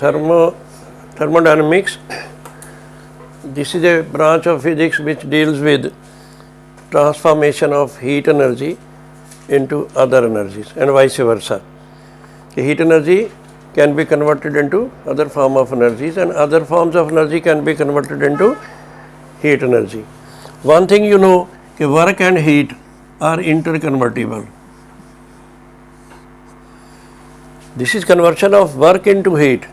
thermodynamics. This is a branch of physics which deals with transformation of heat energy into other energies and vice versa. The heat energy can be converted into other form of energies and other forms of energy can be converted into heat energy. One thing you know, कि work and heat are interconvertible. This is conversion of work into heat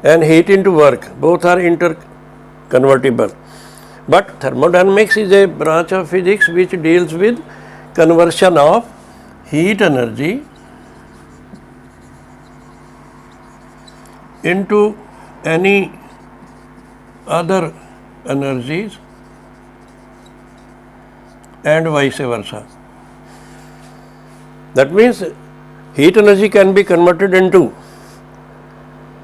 and heat into work. Both are interconvertible. But thermodynamics is a branch of physics which deals with conversion of heat energy into any other energies and vice versa. That means heat energy can be converted into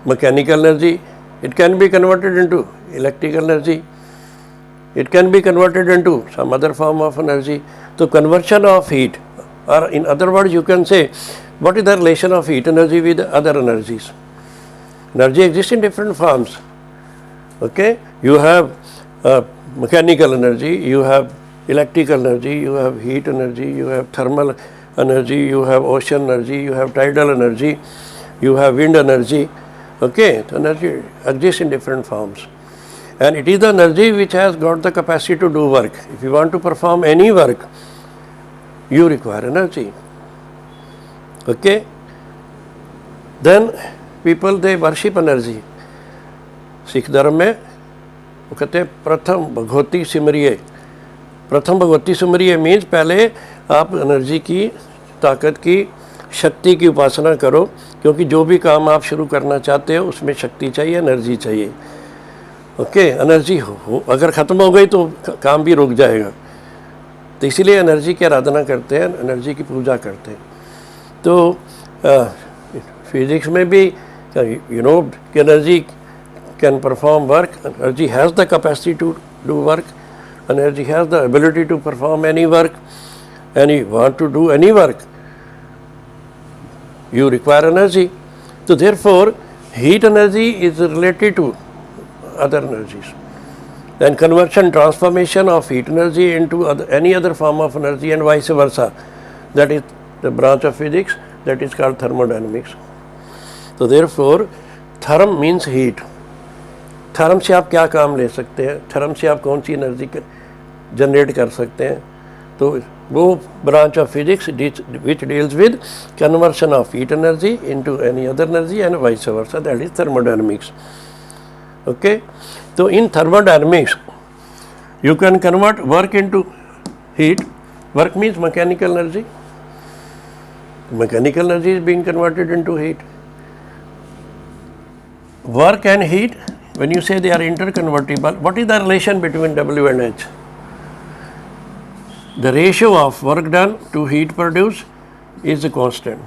mechanical energy, it can be converted into electrical energy, it can be converted into some other form of energy. So conversion of heat, or in other words you can say, what is the relation of heat energy with other energies? Energy exists in different forms. Okay, you have mechanical energy, you have electrical energy, you have heat energy, you have thermal energy, you have ocean energy, you have tidal energy, you have wind energy. Okay, so energy exists in different forms. And it is the energy which has got the capacity to do work. If you want to perform any work, you require energy. Okay, then people they worship energy. Sikh धर्म में वो कहते हैं प्रथम भगवती सिमरिये. प्रथम Bhagwati सिमरिये means पहले आप energy की, ताकत की, शक्ति की उपासना करो, क्योंकि जो भी काम आप शुरू करना चाहते हो उसमें शक्ति चाहिए, एनर्जी चाहिए. ओके, एनर्जी हो अगर ख़त्म हो गई तो काम भी रुक जाएगा. तो इसीलिए एनर्जी की आराधना करते हैं, एनर्जी की पूजा करते हैं. तो फिजिक्स में भी you know energy can perform work, energy has the capacity to do work, energy has the ability to perform any work, and you want to do any work, you require energy. So therefore, heat energy is related to other energies. Then conversion, transformation of heat energy into any other form of energy and vice versa. That is the branch of physics that is called thermodynamics. So therefore, therm means heat. Therm से आप क्या काम ले सकते हैं, therm से आप कौन सी एनर्जी जनरेट कर सकते हैं. तो वो branch of physics which deals with conversion of heat energy into any other energy and vice versa, that is thermodynamics. Okay, तो in thermodynamics you can convert work into heat. Work means mechanical energy, mechanical energy is being converted into heat. Work and heat, when you say they are interconvertible, what is the relation between W and H? The ratio of work done to heat produced is a constant.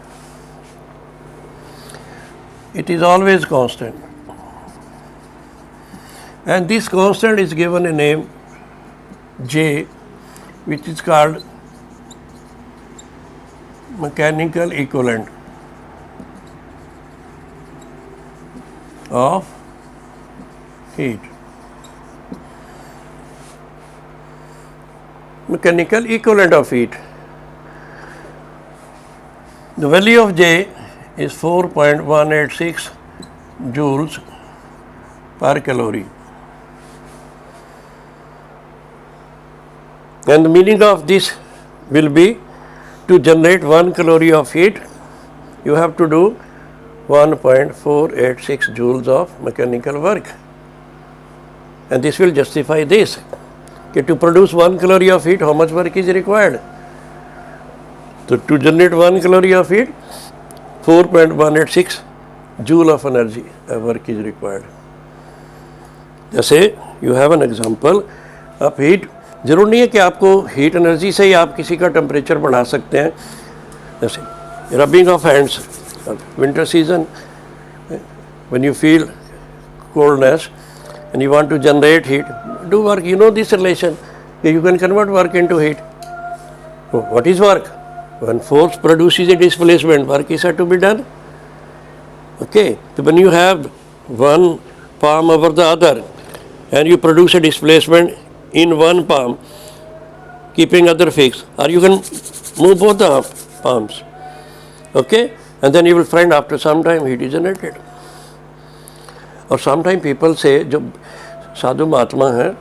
It is always constant. And this constant is given a name J, which is called mechanical equivalent of heat. Mechanical equivalent of heat. The value of J is 4.186 joules per calorie. And the meaning of this will be, to generate 1 calorie of heat, you have to do 1.486 joules of mechanical work. And this will justify this. Okay, to produce 1 calorie of heat, how much work is required? So to generate 1 calorie of heat, 4.186 joule of energy work is required. जैसे you have an example of heat. जरूर नहीं है कि आपको heat energy से ही आप किसी का टेम्परेचर बढ़ा सकते हैं. जैसे rubbing of hands, winter season, when you feel coldness and you want to generate heat, do work. You know this relation, you can convert work into heat. What is work? When force produces a displacement, work is said to be done. Okay, so when you have one palm over the other and you produce a displacement in one palm, keeping other fixed, or you can move both the palms. Okay, and then you will find after some time heat is generated. और sometime people से जो साधु महात्मा हैं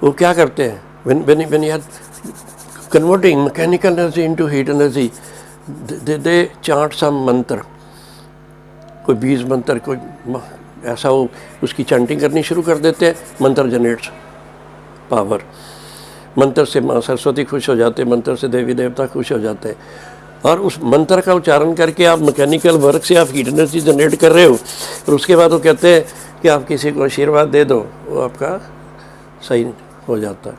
वो क्या करते हैं, when you are converting mechanical energy into heat energy, they chant some मंत्र, कोई 20 मंत्र, कोई ऐसा वो उसकी चैंटिंग करनी शुरू कर देते हैं, मंत्र जनरेट्स पावर, मंत्र से माँ सरस्वती खुश हो जाते हैं, मंत्र से देवी देवता खुश हो जाते हैं, और उस मंत्र का उच्चारण करके आप मैकेनिकल वर्क से आप हीट एनर्जी जनरेट कर रहे हो, और उसके बाद वो कहते हैं कि आप किसी को आशीर्वाद दे दो, वो आपका सही हो जाता है,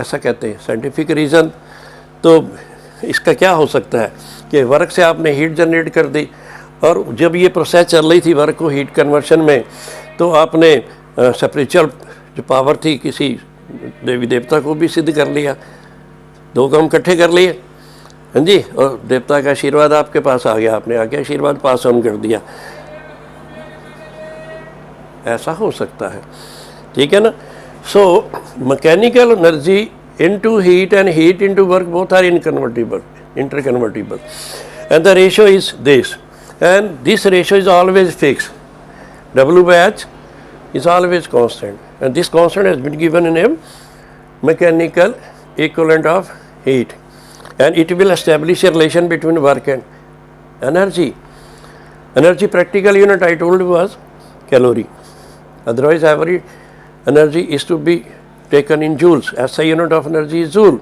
ऐसा कहते हैं साइंटिफिक रीज़न। तो इसका क्या हो सकता है कि वर्क से आपने हीट जनरेट कर दी, और जब ये प्रोसेस चल रही थी वर्क को हीट कन्वर्शन में, तो आपने स्पिरिचुअल जो पावर थी किसी देवी देवता को भी सिद्ध कर लिया, दो काम इकट्ठे कर लिए, हाँ जी, और देवता का आशीर्वाद आपके पास आ गया, आपने आके आशीर्वाद पास ऑन कर दिया, ऐसा हो सकता है, ठीक है ना। So mechanical energy into heat and heat into work both are interconvertible, interconvertible, and the ratio is this, and this ratio is always fixed. W by H is always constant, and this constant has been given in a mechanical equivalent of heat, and it will establish a relation between work and energy. Energy practical unit I told you was calorie, otherwise every energy is to be taken in joules. SI unit of energy is joule,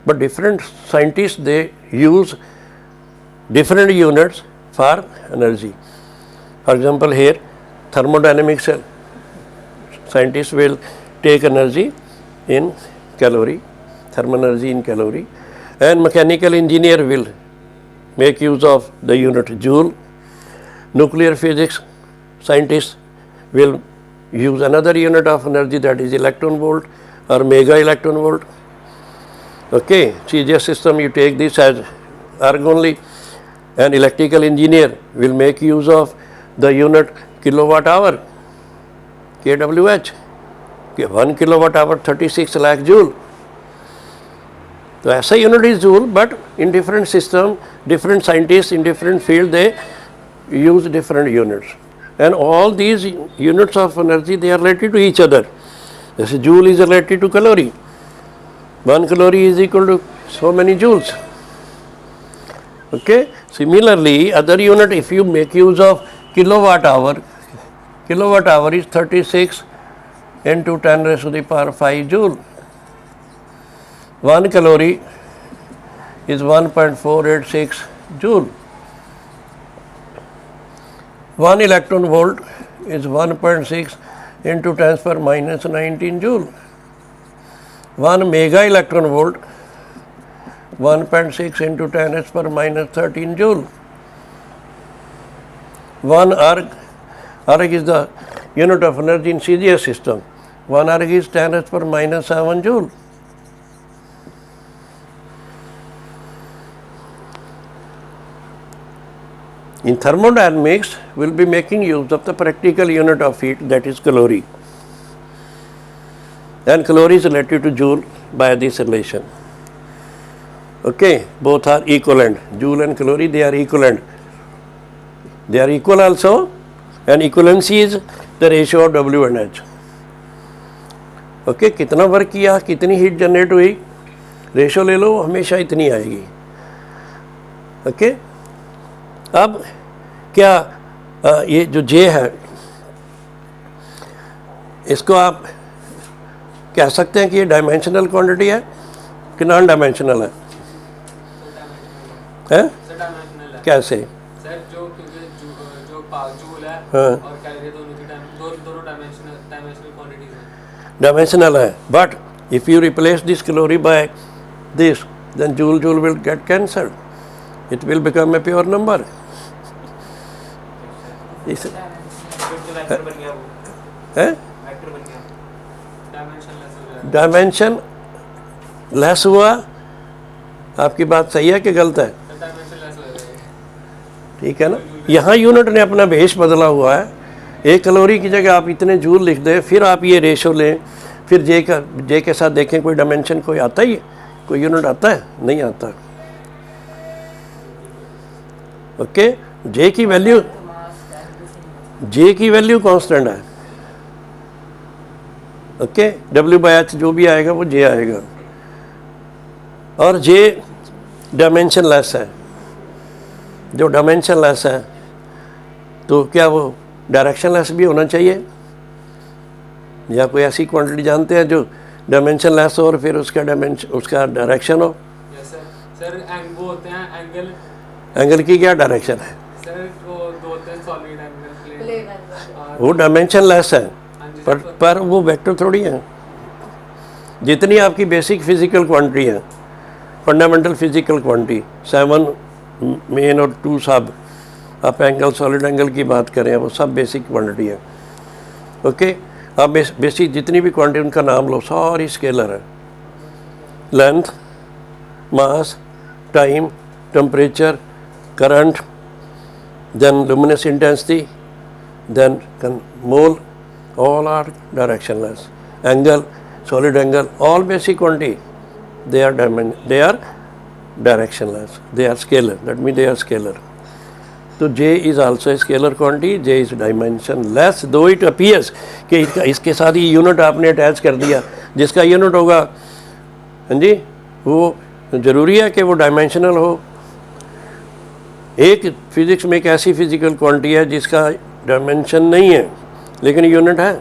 but different scientists they use different units for energy. For example, here thermodynamics scientists will take energy in calorie, thermal energy in calorie, and mechanical engineer will make use of the unit joule. Nuclear physics scientists will use another unit of energy, that is electron volt or mega electron volt. Okay, CGS system you take this as erg only, and electrical engineer will make use of the unit kilowatt hour, kWh, 1 kilowatt hour 36 lakh joule. So ऐसा unit is joule, but in different system, different scientists in different field they use different units, and all these units of energy they are related to each other. This joule is related to calorie. 1 calorie is equal to so many joules. Okay. Similarly, other unit, if you make use of kilowatt hour is 36 into 10 raised to the power 5 joule. 1 calorie is 1.486 joule. 1 electron volt is 1.6 into 10 per minus 19 joule. 1 mega electron volt 1.6 into 10 per minus 13 joule. 1 erg is the unit of energy in CGS system. 1 erg is 10 per minus 7 joule. In thermodynamics, we will be making use of the practical unit of heat, that is calorie. And calorie is related to joule by this relation. Okay, both are equivalent. Joule and calorie, they are equivalent. They are equal also, and equivalency is the ratio of W and H. Okay, कितना work किया, कितनी heat generate हुई, ratio ले लो, हमेशा इतनी आएगी. Okay, अब क्या ये जो J है, इसको आप कह सकते हैं कि ये डायमेंशनल क्वांटिटी है कि नॉन डायमेंशनल है? कैसे? सर जो जूल है हाँ, और कैलोरी दोनों डायमेंशनल क्वांटिटीज हैं. डायमेंशनल है, but if you replace this calorie by this, then joule will get cancelled. It will become a pure number. इस डायमेंशन लेस हुआ. आपकी बात सही है कि गलत है? ठीक है ना. यहाँ यूनिट ने अपना बेस बदला हुआ है। 1 कैलोरी की जगह आप इतने जूल लिख दें, फिर आप ये रेशो लें, फिर जे के साथ देखें कोई डायमेंशन कोई आता ही है, कोई यूनिट आता है? नहीं आता। ओके, जे की वैल्यू कांस्टेंट है। ओके, W/H जो भी आएगा वो जे आएगा, और जे डायमेंशन लेस है। जो डायमेंशन लेस है तो क्या वो डायरेक्शन लेस भी होना चाहिए? या कोई ऐसी क्वांटिटी जानते हैं जो डायमेंशन लेस हो और फिर उसका डायरेक्शन हो? यस सर वो होते हैं एंगल। एंगल की क्या डायरेक्शन है? सर वो दो होते हैं सॉलिड एंगल, प्लेन। वो डायमेंशन लेस है, पर वो वेक्टर थोड़ी है। जितनी आपकी बेसिक फिजिकल क्वांटिटी है, फंडामेंटल फिजिकल क्वांटिटी 7 मेन और 2 सब, आप एंगल सॉलिड एंगल की बात करें, वो सब बेसिक क्वांटिटी है। ओके, आप बेसिक जितनी भी क्वांटिटी उनका नाम लो, सारी स्केलर है। Length, mass, time, temperature, current, then luminous intensity, then mole, all are directionless. Angle, solid angle, all basic quantity, they are directionless. They are scalar. That means they are scalar. So J is also a scalar quantity. J is dimensionless. Though it appears कि इसके साथ ही unit आपने attach कर दिया, जिसका unit होगा, हाँ जी, वो ज़रूरी है कि वो डायमेंशनल हो। एक फिजिक्स में एक ऐसी फिजिकल क्वांटिटी है जिसका डायमेंशन नहीं है लेकिन यूनिट है,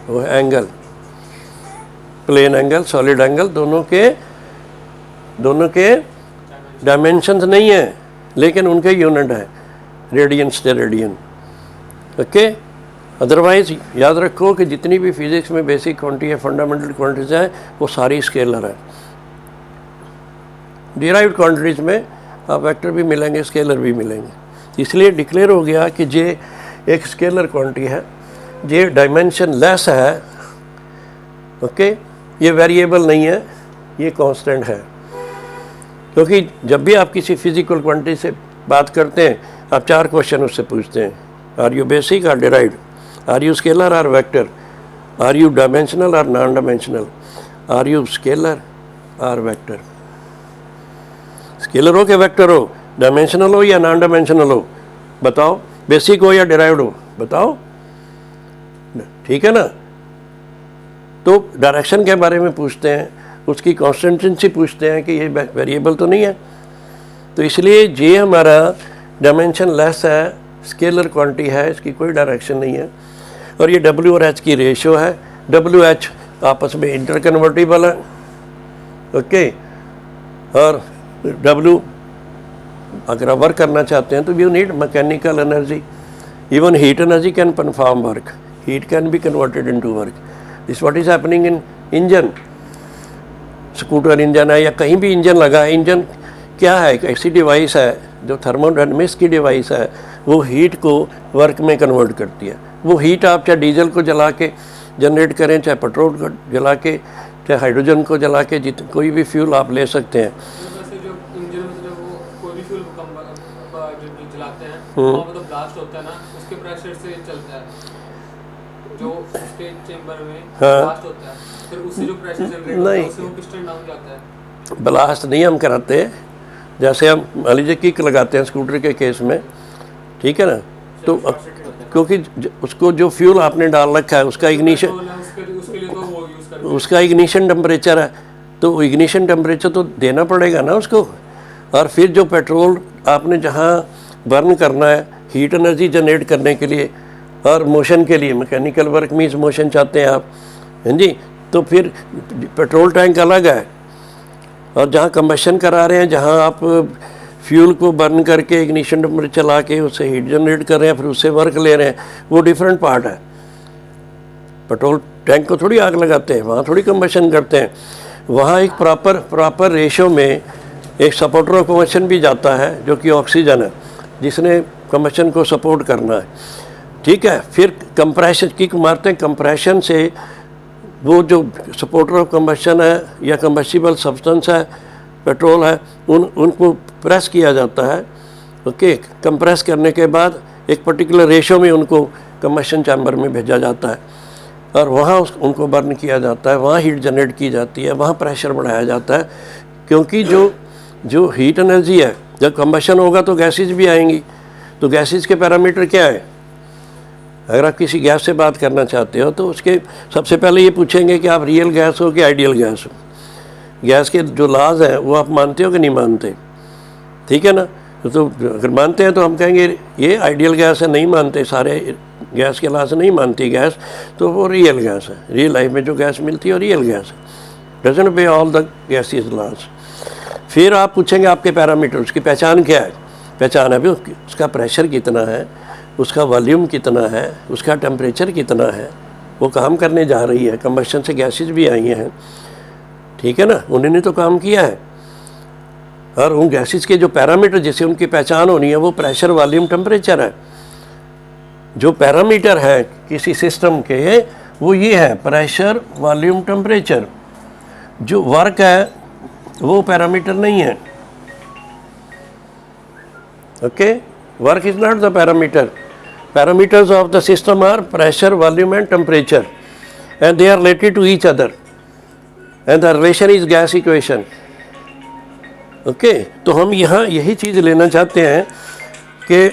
वो है angle. Plane angle, solid angle, दोनों के डायमेंशंस नहीं है लेकिन उनके यूनिट है, रेडियन स्टेरेडियन। ओके, अदरवाइज याद रखो कि जितनी भी फिजिक्स में बेसिक क्वांटिटी है, फंडामेंटल क्वांटिटीज है, वो सारी स्केलर है। डिराइव्ड क्वांटिटीज में आप वेक्टर भी मिलेंगे, स्केलर भी मिलेंगे। इसलिए डिक्लेयर हो गया कि जे एक स्केलर क्वांटिटी है, जे डायमेंशन लेस है। ओके, ये वेरिएबल नहीं है, ये कांस्टेंट है। क्योंकि जब भी आप किसी फिजिकल क्वांटिटी से बात करते हैं, आप 4 क्वेश्चन उससे पूछते हैं। आर यू बेसिक और डिराइव्ड? आर यू स्केलर और वेक्टर? आर यू डायमेंशनल और non dimensional? Are you scalar और वेक्टर? स्केलर हो कि वेक्टर हो, डायमेंशनल हो या नॉन डायमेंशनल हो, बताओ। बेसिक हो या डिराइव्ड हो, बताओ। ठीक है ना? तो डायरेक्शन के बारे में पूछते हैं, उसकी कॉन्स्टेंटेंसी पूछते हैं कि ये वेरिएबल तो नहीं है। तो इसलिए जे हमारा डायमेंशन लेस है, स्केलर क्वांटिटी है, इसकी कोई डायरेक्शन नहीं है। और ये W और H की रेशियो है। WH आपस में इंटरकन्वर्टिबल है। ओके, और W अगर आप वर्क करना चाहते हैं तो you need mechanical energy. Even heat energy can perform work, heat can be converted into work. This what is happening in engine. Scooter engine है या कहीं भी इंजन लगा है, इंजन क्या है? एक ऐसी डिवाइस है जो थर्मोडायनामिक्स की डिवाइस है, वो हीट को वर्क में कन्वर्ट करती है। वो हीट आप चाहे डीजल को जला के जनरेट करें, चाहे पेट्रोल को जला के, चाहे हाइड्रोजन को जला के, कोई भी फ्यूल आप ले सकते हैं। ब्लास्ट होता है ना, उसके प्रेशर से चलता है, जो उसके चेंबर में ब्लास्ट होता है, फिर उससे जो प्रेशर जनरेट होता है उससे वो पिस्टन डाउन जाता है। ब्लास्ट नहीं हम कराते, जैसे हम मान लीजिए किक लगाते हैं स्कूटर के केस में, ठीक है ना, तो क्योंकि उसको जो फ्यूल आपने डाल रखा है उसका इग्निशन टेम्परेचर है, तो इग्निशन टेम्परेचर तो देना पड़ेगा ना उसको। और फिर जो पेट्रोल आपने जहाँ बर्न करना है हीट एनर्जी जनरेट करने के लिए और मोशन के लिए, मैकेनिकल वर्क मीन्स मोशन चाहते हैं आप, हैं जी, तो फिर पेट्रोल टैंक अलग है। और जहाँ कंबशन करा रहे हैं, जहाँ आप फ्यूल को बर्न करके इग्निशन टेम्परेचर चला के उससे हीट जनरेट कर रहे हैं, फिर उससे वर्क ले रहे हैं, वो डिफरेंट पार्ट है। पेट्रोल टैंक को थोड़ी आग लगाते हैं, वहाँ थोड़ी कंबशन करते हैं। वहाँ एक प्रॉपर रेशो में एक सपोर्टर ऑफ कंबशन भी जाता है जो कि ऑक्सीजन है, जिसने कंबशन को सपोर्ट करना है। ठीक है, फिर कंप्रेशन किक मारते हैं, कंप्रेशन से वो जो सपोर्टर ऑफ कंबशन है या कंबस्टिबल सब्सटेंस है, पेट्रोल है, उनको प्रेस किया जाता है ओके, कंप्रेस करने के बाद एक पर्टिकुलर रेशो में उनको कंबशन चैम्बर में भेजा जाता है और वहाँ उनको बर्न किया जाता है, वहाँ हीट जनरेट की जाती है, वहाँ प्रेशर बढ़ाया जाता है, क्योंकि जो हीट एनर्जी है, जब कंबशन होगा तो गैसेज भी आएंगी। तो गैसेज के पैरामीटर क्या है? अगर आप किसी गैस से बात करना चाहते हो तो उसके सबसे पहले ये पूछेंगे कि आप रियल गैस हो कि आइडियल गैस हो। गैस के जो लॉज हैं वो आप मानते हो कि नहीं मानते? ठीक है ना। तो अगर मानते हैं तो हम कहेंगे ये आइडियल गैस है, नहीं मानते, सारे गैस के लॉज नहीं मानती गैस, तो वो रियल गैस है। रियल लाइफ में जो गैस मिलती है वो रियल गैस है, doesn't obey all the gases laws. फिर आप पूछेंगे आपके पैरामीटर, उसकी पहचान क्या है? पहचान है भाई उसका प्रेशर कितना है, उसका वॉल्यूम कितना है, उसका टेम्परेचर कितना है, वो काम करने जा रही है। कंबशन से गैसेज भी आई हैं, ठीक है ना, उन्होंने तो काम किया है। और उन गैसेज के जो पैरामीटर जिससे उनकी पहचान होनी है वो प्रेशर, वॉल्यूम, टेम्परेचर है। जो पैरामीटर है किसी सिस्टम के वो ये है, प्रेशर, वॉल्यूम, टेम्परेचर। जो वर्क है वो पैरामीटर नहीं है। Okay, work is not the parameter. Parameters of the system are pressure, volume and temperature, and they are related to each other, and the relation is gas equation. Okay, तो हम यहाँ यही चीज़ लेना चाहते हैं कि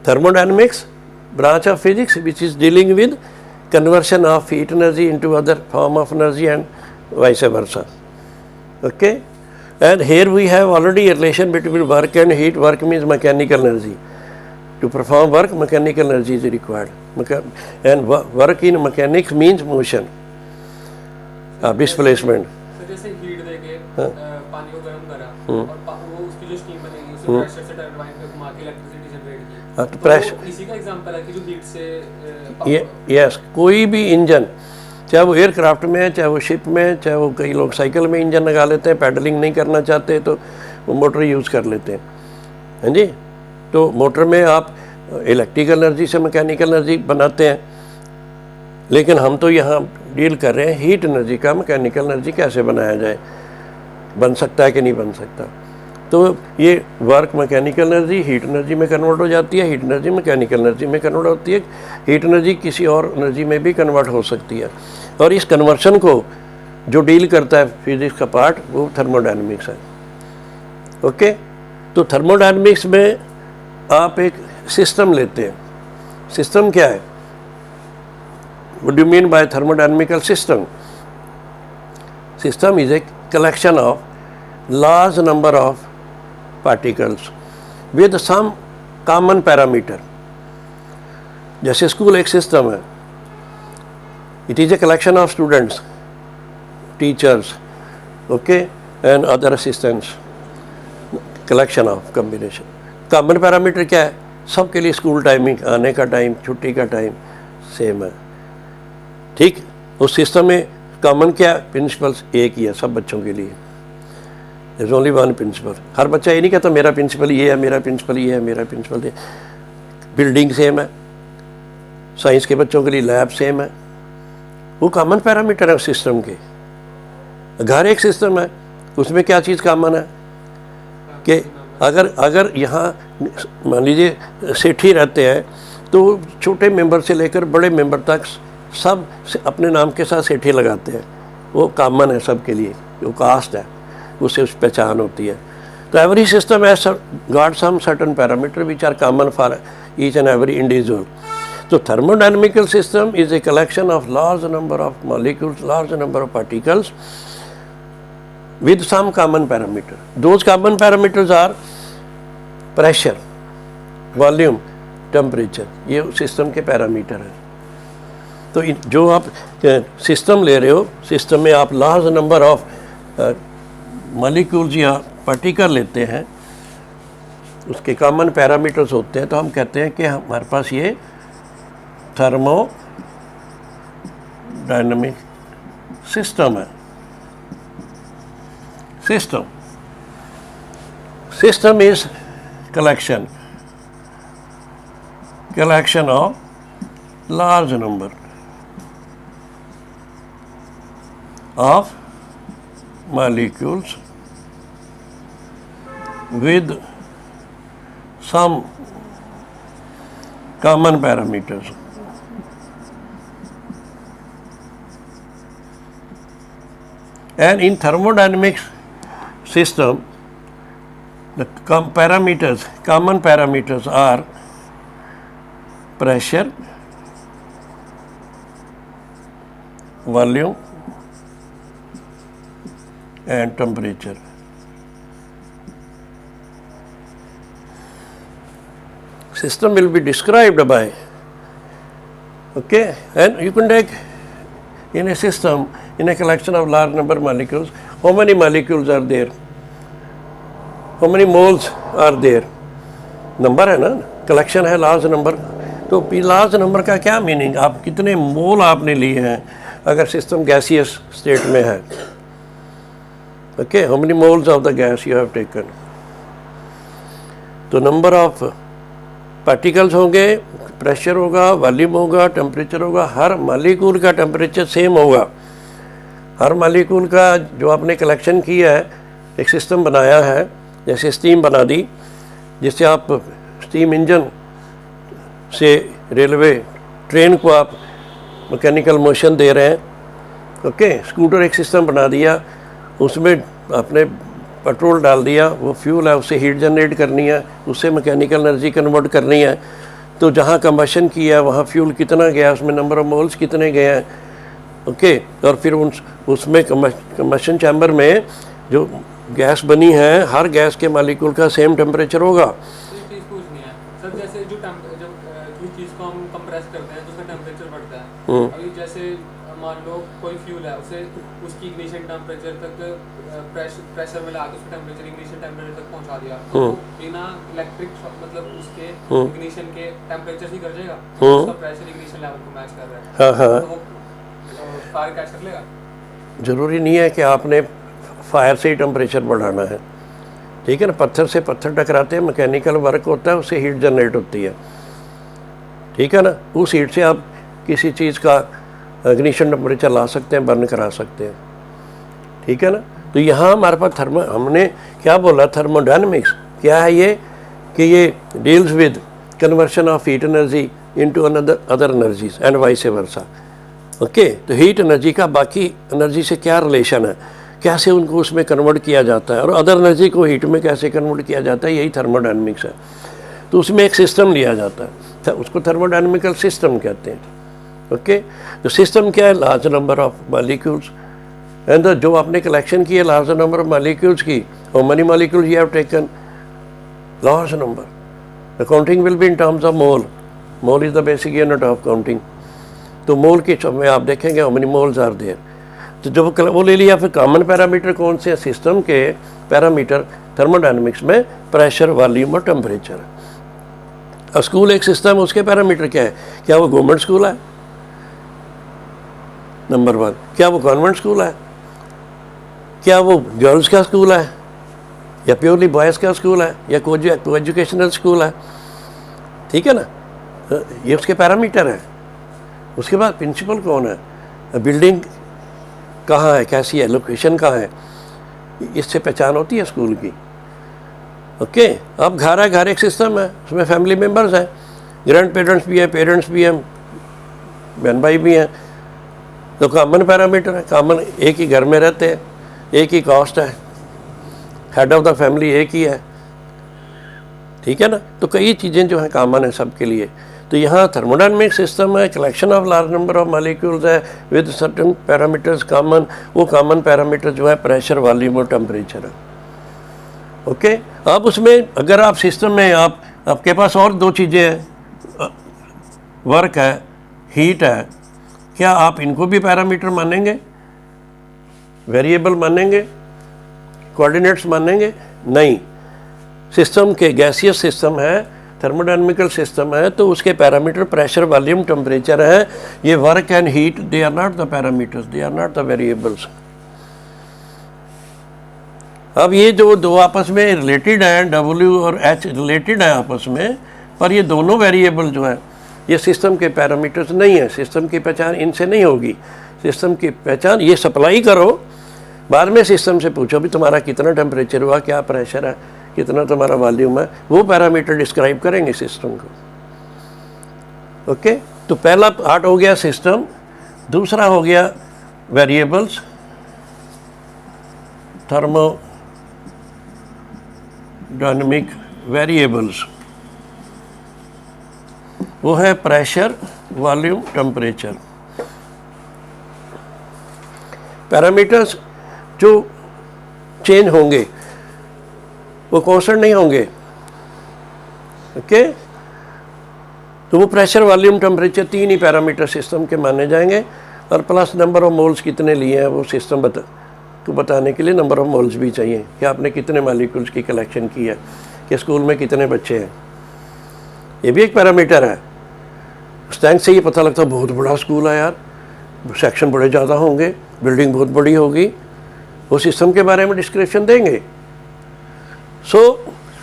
thermodynamics branch of physics which is dealing with conversion of heat energy into other form of energy and vice versa. Okay, and here we have already a relation between work and heat. Work means mechanical energy. To perform work, mechanical energy is required, and work in mechanics means motion, displacement. तो जैसे heat देके पानी को गर्म करा और वो उसकी जो स्टीम बनेगी उसे प्रेशर से टरबाइन पे घुमा के इलेक्ट्रिसिटी जनरेट की, तो प्रेशर इसी का एग्जांपल है कि जो हीट से यस, कोई भी इंजन, चाहे वो एयरक्राफ्ट में है, चाहे वो शिप में है, चाहे वो कई लोग साइकिल में इंजन लगा लेते हैं, पैडलिंग नहीं करना चाहते तो वो मोटर यूज़ कर लेते हैं, हैं जी। तो मोटर में आप इलेक्ट्रिकल एनर्जी से मैकेनिकल एनर्जी बनाते हैं, लेकिन हम तो यहाँ डील कर रहे हैं हीट एनर्जी का, मैकेनिकल एनर्जी कैसे बनाया जाए, बन सकता है कि नहीं बन सकता। तो ये work mechanical energy heat energy में कन्वर्ट हो जाती है, हीट एनर्जी मैकेनिकल एनर्जी में कन्वर्ट होती है, हीट एनर्जी किसी और एनर्जी में भी कन्वर्ट हो सकती है। और इस कन्वर्शन को जो डील करता है फिजिक्स का पार्ट वो थर्मोडायनेमिक्स है। ओके, तो थर्मोडायनेमिक्स में आप एक सिस्टम लेते हैं। सिस्टम क्या है? What do you mean by thermodynamical system? System is a collection of large number of particles with some common parameter. जैसे स्कूल एक सिस्टम है, it is a collection of students, teachers, okay, and other assistants, collection of combination. Common parameter क्या है? सबके लिए school timing, आने का time, छुट्टी का टाइम सेम है, ठीक। उस सिस्टम में कॉमन क्या है? प्रिंसिपल्स एक ही है सब बच्चों के लिए, there is only one principal. हर बच्चा ये नहीं कहता मेरा प्रिंसिपल ये है, मेरा प्रिंसिपल ये है, मेरा प्रिंसिपल ये। बिल्डिंग सेम है, साइंस के बच्चों के लिए लैब सेम है, वो कॉमन पैरामीटर है उस सिस्टम के। घर एक सिस्टम है, उसमें क्या चीज़ कॉमन है कि अगर यहाँ मान लीजिए सेठी रहते हैं तो छोटे मेंबर से लेकर बड़े मेंबर तक सब अपने नाम के साथ सेठी लगाते हैं, वो कॉमन है सबके लिए, वो कास्ट है, उससे उस पहचान होती है। तो every system has got some certain parameter which are common for each and every individual. तो thermodynamical system is a collection of large number of molecules, large number of particles with some common parameter. Those common parameters are pressure, volume, temperature. ये system के parameter हैं। तो जो आप system ले रहे हो, सिस्टम में आप लार्ज नंबर ऑफ मॉलिक्यूल्स या पार्टिकल लेते हैं, उसके कॉमन पैरामीटर्स होते हैं, तो हम कहते हैं कि हमारे पास ये थर्मोडायनामिक सिस्टम है। System is collection of large number of molecules with some common parameters. And in thermodynamics system, the common parameters are pressure, volume and temperature. System will be described by, okay, and you can take in a system, in a collection of large number of molecules, how many molecules are there, how many moles are there, number है ना, collection है large number. तो large number का क्या meaning, आप कितने मोल आपने लिए हैं अगर सिस्टम गैसियस स्टेट में है. Okay, how many moles of the gas you have taken. तो नंबर ऑफ पार्टिकल्स होंगे, प्रेशर होगा, वॉल्यूम होगा, टेम्परेचर होगा. हर मालिक्यूल का टेम्परेचर सेम होगा. हर मालिक्यूल का जो आपने कलेक्शन किया है, एक सिस्टम बनाया है, जैसे स्टीम बना दी, जिससे आप स्टीम इंजन से रेलवे ट्रेन को आप मैकेनिकल मोशन दे रहे हैं. ओके, स्कूटर एक सिस्टम बना दिया, उसमें आपने पेट्रोल डाल दिया, वो फ्यूल है, उससे हीट जनरेट करनी है, उससे मैकेनिकल एनर्जी कन्वर्ट करनी है. तो जहाँ कंबशन किया है वहाँ फ्यूल कितना गया, उसमें नंबर ऑफ मोल्स कितने गए हैं. ओके, और फिर उसमें कंबशन चैम्बर में जो गैस बनी है, हर गैस के मालिक्यूल का सेम टेम्परेचर होगा. एक चीज़ पूछनी है सर, जैसे जो चीज़ को हम कंप्रेस करते हैं तो उसका टेम्परेचर बढ़ता है. अभी जैसे मान लो कोई फ्यूल है, उसे उसकी इग्निशन टेम्परेचर तक प्रेशर में लाके उसका टेम्परेचर इग्निशन टेम्परेचर तक पहुंचा दिया, तो बिना इलेक्ट्रिक मतलब उसके इग्निशन के टेम्परेचर ही कर जाएगा, उसका प्रेशर इग्निशन लेवल को मैच कर रहा है. तो वो फायर कैच कर लेगा. ज़रूरी नहीं है कि आपने फायर से ही टेम्परेचर बढ़ाना है. ठीक है ना, पत्थर से पत्थर टकराते हैं, मैकेनिकल वर्क होता है, उससे हीट जनरेट होती है. ठीक है ना, उस हीट से आप किसी चीज़ का इग्निशन टेम्परेचर ला सकते हैं, बर्न करा सकते हैं. ठीक है ना. तो यहाँ हमारे पास हमने क्या बोला, थर्मोडायनेमिक्स क्या है ये, कि ये deals with conversion of heat energy into other energies and vice versa. Okay, तो हीट एनर्जी का बाकी एनर्जी से क्या रिलेशन है, कैसे उनको उसमें कन्वर्ट किया जाता है, और अदर एनर्जी को हीट में कैसे कन्वर्ट किया जाता है, यही थर्मोडायनेमिक्स है. तो उसमें एक सिस्टम लिया जाता है, उसको थर्मोडायनेमिकल सिस्टम कहते हैं. ओके, तो सिस्टम क्या है, large number of molecules, and जो आपने कलेक्शन की है लार्ज नंबर ऑफ मॉलिक्यूल्स की, और many molecules you have taken large number. The counting will be in terms of mole. Mole is the basic unit of counting. तो mole के में आप देखेंगे how many moles are there. तो जब वो ले लिया, फिर कॉमन पैरामीटर कौन से हैं, सिस्टम के पैरामीटर थर्मोडायनेमिक्स में प्रेशर, वॉल्यूम और टेम्परेचर. और स्कूल एक सिस्टम, उसके पैरामीटर क्या है, क्या वो गवर्नमेंट स्कूल है, नंबर 1, क्या वो कॉन्वेंट स्कूल है, क्या वो गर्ल्स का स्कूल है, या प्योरली बॉयज़ का स्कूल है, या को एजुकेशनल स्कूल है. ठीक है ना, ये उसके पैरामीटर है. उसके बाद प्रिंसिपल कौन है, बिल्डिंग कहाँ है, कैसी है, लोकेशन कहाँ है, इससे पहचान होती है स्कूल की. ओके, अब घर है, घर एक सिस्टम है, उसमें फैमिली मेम्बर्स हैं, ग्रैंड पेरेंट्स भी हैं, पेरेंट्स भी हैं, बहन भाई भी हैं. तो कॉमन पैरामीटर है, कॉमन एक ही घर में रहते हैं, एक ही कास्ट है, हेड ऑफ द फैमिली एक ही है. ठीक है ना. तो कई चीज़ें जो हैं कॉमन है सबके लिए. तो यहाँ थर्मोडायनेमिक सिस्टम है, collection of large number of molecules है विद सर्टेन पैरामीटर्स कॉमन. वो कॉमन पैरामीटर जो है प्रेशर, वॉल्यूम और टेम्परेचर है. ओके, अब उसमें अगर आप सिस्टम में आपके पास और 2 चीज़ें हैं, वर्क है, हीट है, क्या आप इनको भी पैरामीटर मानेंगे, वेरिएबल मानेंगे, कोऑर्डिनेट्स मानेंगे? नहीं. सिस्टम के गैसियस सिस्टम है, थर्मोडायनेमिकल सिस्टम है, तो उसके पैरामीटर प्रेशर, वॉल्यूम, टेम्परेचर है. ये work and heat, they are not the parameters, they are not the variables. अब ये जो 2 आपस में रिलेटेड हैं, W और H रिलेटेड हैं आपस में, पर ये दोनों वेरिएबल जो हैं ये सिस्टम के पैरामीटर्स नहीं है. सिस्टम की पहचान इनसे नहीं होगी. सिस्टम की पहचान, ये सप्लाई करो, बाद में सिस्टम से पूछो भी तुम्हारा कितना टेम्परेचर हुआ, क्या प्रेशर है, कितना तुम्हारा वॉल्यूम है, वो पैरामीटर डिस्क्राइब करेंगे सिस्टम को। ओके, तो पहला पार्ट हो गया सिस्टम, दूसरा हो गया वेरिएबल्स, थर्मोडायनेमिक वेरिएबल्स, वो है प्रेशर, वॉल्यूम, टेम्परेचर। पैरामीटर्स जो चेंज होंगे वो कांस्टेंट नहीं होंगे। ओके, तो वो प्रेशर, वॉल्यूम, टेम्परेचर 3 ही पैरामीटर सिस्टम के माने जाएंगे, और प्लस नंबर ऑफ मोल्स कितने लिए हैं वो सिस्टम को बताने के लिए नंबर ऑफ मोल्स भी चाहिए कि आपने कितने मॉलिक्यूल्स की कलेक्शन की है, कि स्कूल में कितने बच्चे हैं, ये भी एक पैरामीटर है। स्ट्रेंथ से ये पता लगता है बहुत बड़ा स्कूल है यार, सेक्शन बड़े ज़्यादा होंगे, बिल्डिंग बहुत बड़ी होगी, वो सिस्टम के बारे में डिस्क्रिप्शन देंगे।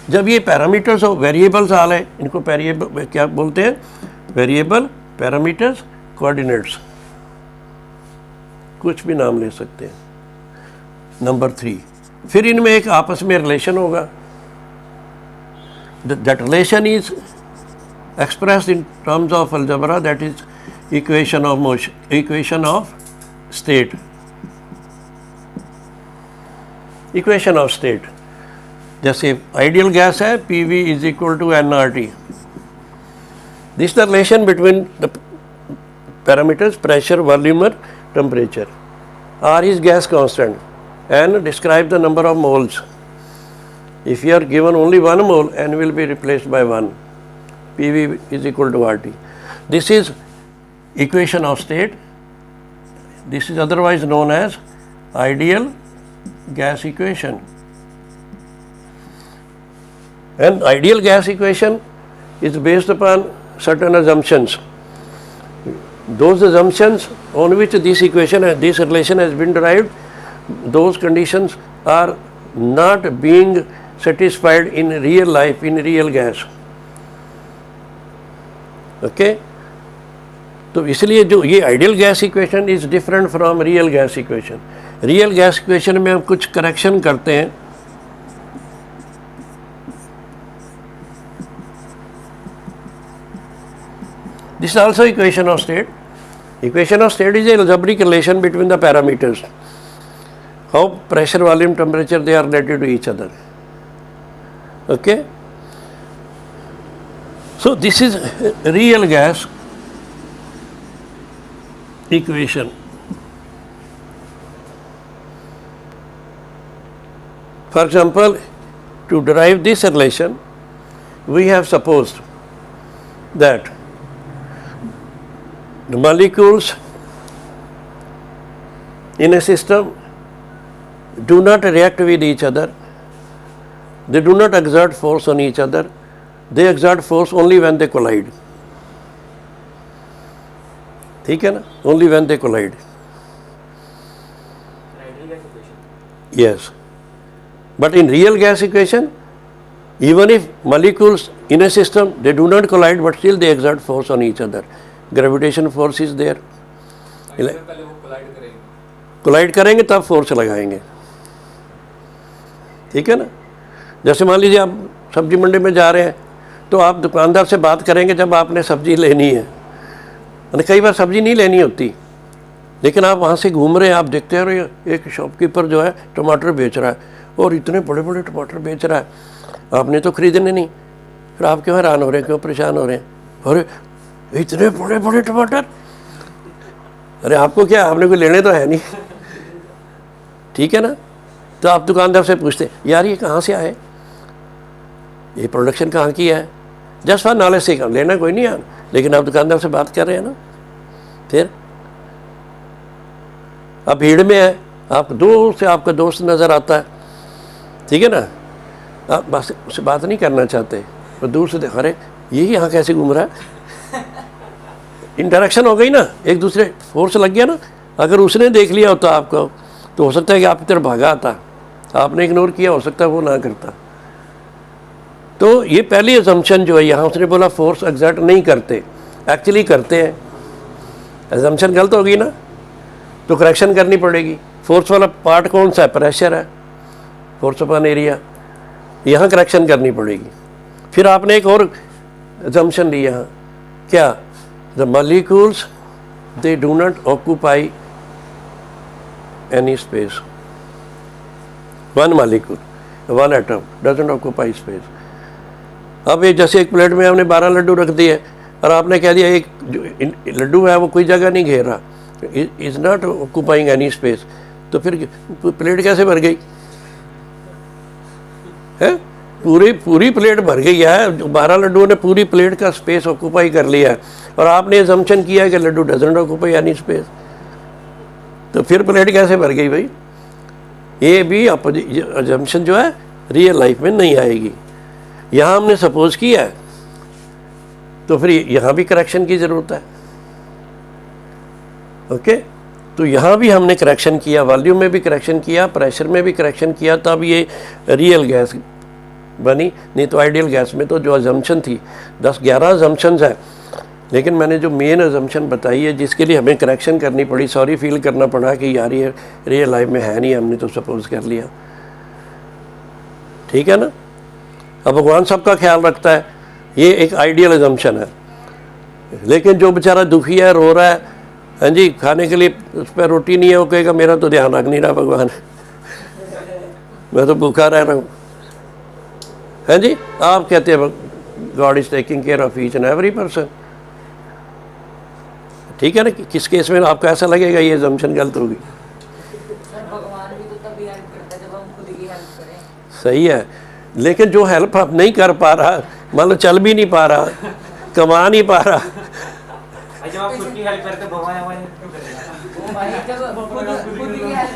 जब ये पैरामीटर्स और वेरिएबल्स आ रहे, इनको वेरिएबल क्या बोलते हैं, वेरिएबल, पैरामीटर्स, कोऑर्डिनेट्स, कुछ भी नाम ले सकते हैं। नंबर 3, फिर इनमें एक आपस में रिलेशन होगा, that relation is expressed in terms of algebra, that is equation of motion, equation of state, equation of state। जैसे आइडियल गैस है PV is equal to nRT, this is the relation between the parameters pressure, volume or temperature। R is gas constant, N describe the number of moles, if you are given only 1 mole, N will be replaced by 1, PV is equal to RT। This is equation of state, this is otherwise known as ideal gas equation, and ideal gas equation is based upon certain assumptions. Those assumptions on which this equation, this relation has been derived, those conditions are not being satisfied in real life, in real gas। Okay, तो इसलिए जो ये ideal gas equation is different from real gas equation. Real gas equation में हम कुछ correction करते हैं, this is also equation of state. Equation of state is a algebraic relation between the parameters, how pressure, volume, temperature they are related to each other। okay, so this is real gas equation। For example, to derive this relation, we have supposed that the molecules in a system do not react with each other, they do not exert force on each other, they exert force only when they collide। ठीक है ना, only when they collide। Yes, but in real gas equation, even if molecules in a system they do not collide, but still they exert force on each other, gravitation force is there। पहले वो collide करेंगे तब force लगाएंगे, ठीक है ना। जैसे मान लीजिए आप सब्जी मंडी में जा रहे हैं, तो आप दुकानदार से बात करेंगे जब आपने सब्जी लेनी है, और कई बार सब्जी नहीं लेनी होती, लेकिन आप वहाँ से घूम रहे हैं, आप देखते हैं एक शॉपकीपर जो है टमाटर बेच रहा है, और इतने बड़े बड़े टमाटर बेच रहा है, आपने तो खरीदने नहीं, फिर आप क्यों हैरान हो रहे हैं, क्यों परेशान हो रहे हैं, अरे इतने बड़े बड़े टमाटर, अरे आपको क्या, आपने कोई लेने तो है नहीं, ठीक है ना। तो आप दुकानदार से पूछते यार ये कहाँ से आए, ये प्रोडक्शन कहाँ की है, जस्ट फॉर नॉलेज से, काम लेना कोई नहीं है, लेकिन आप दुकानदार से बात कर रहे हैं ना। फिर आप भीड़ में है, आप दूर से आपका दोस्त नज़र आता है, ठीक है ना, आप बस उससे बात नहीं करना चाहते, और दूर से देखा, अरे ये यहाँ कैसे घूम रहा है, इंटरेक्शन हो गई ना, एक दूसरे फोर्स लग गया ना। अगर उसने देख लिया होता आपको, तो हो सकता है कि आपकी तरफ भागा आता, आपने इग्नोर किया, हो सकता है वो ना करता। तो ये पहली अजम्पशन जो है, यहाँ उसने बोला फोर्स एग्जर्ट नहीं करते, एक्चुअली करते हैं, अजम्पशन गलत होगी ना। तो करेक्शन करनी पड़ेगी। फोर्स वाला पार्ट कौन सा है? प्रेशर है, फोर्स अपॉन एरिया, यहाँ करेक्शन करनी पड़ेगी। फिर आपने एक और assumption ली यहाँ, क्या? The molecules they do not occupy any space. One molecule, one atom doesn't occupy space. अब ये जैसे एक प्लेट में हमने 12 लड्डू रख दिए और आपने कह दिया एक जो लड्डू है वो कोई जगह नहीं घेर रहा, is not occupying any space, तो फिर प्लेट कैसे भर गई है? पूरी प्लेट भर गई है, 12 लड्डुओं ने पूरी प्लेट का स्पेस ऑक्यूपाई कर लिया है और आपने असम्पशन किया है कि laddoo doesn't occupy any space, तो फिर प्लेट कैसे भर गई भाई? ये भी असम्पशन जो है रियल लाइफ में नहीं आएगी। यहाँ हमने सपोज किया है तो फिर यहाँ भी करेक्शन की ज़रूरत है। ओके, तो यहाँ भी हमने करेक्शन किया, वॉल्यूम में भी करेक्शन किया, प्रेशर में भी करेक्शन किया, तब ये रियल गैस बनी। नहीं तो आइडियल गैस में तो जो अजम्पशन थी 10-11 अजम्पशंस है, लेकिन मैंने जो मेन अजम्पशन बताई है जिसके लिए हमें करेक्शन करनी पड़ी, सॉरी फील करना पड़ा कि यार ये रियल लाइफ में है नहीं, हमने तो सपोज कर लिया। ठीक है ना? अब भगवान सबका ख्याल रखता है, ये एक आइडियल अजम्पशन है। लेकिन जो बेचारा दुखी है, रो रहा है, हाँ जी, खाने के लिए उस पर रोटी नहीं है, वो कहेगा मेरा तो ध्यान रख नहीं रहा भगवान, मैं तो भूखा रह रहा हूँ। हाँ जी, आप कहते हैं God is taking care of each and every person. ठीक है ना? किस केस में आपको ऐसा लगेगा ये अजम्पशन गलत होगी? भगवान भी तो तभी हेल्प करता है जब हम खुद की हेल्प करें। सही है, लेकिन जो हेल्प आप नहीं कर पा रहा, मान लो चल भी नहीं पा रहा, कमा नहीं पा रहा, जब आप खुद की हेल्प करते भगवान हमारी हेल्प क्यों करेगा? वो भाई जब खुद की हेल्प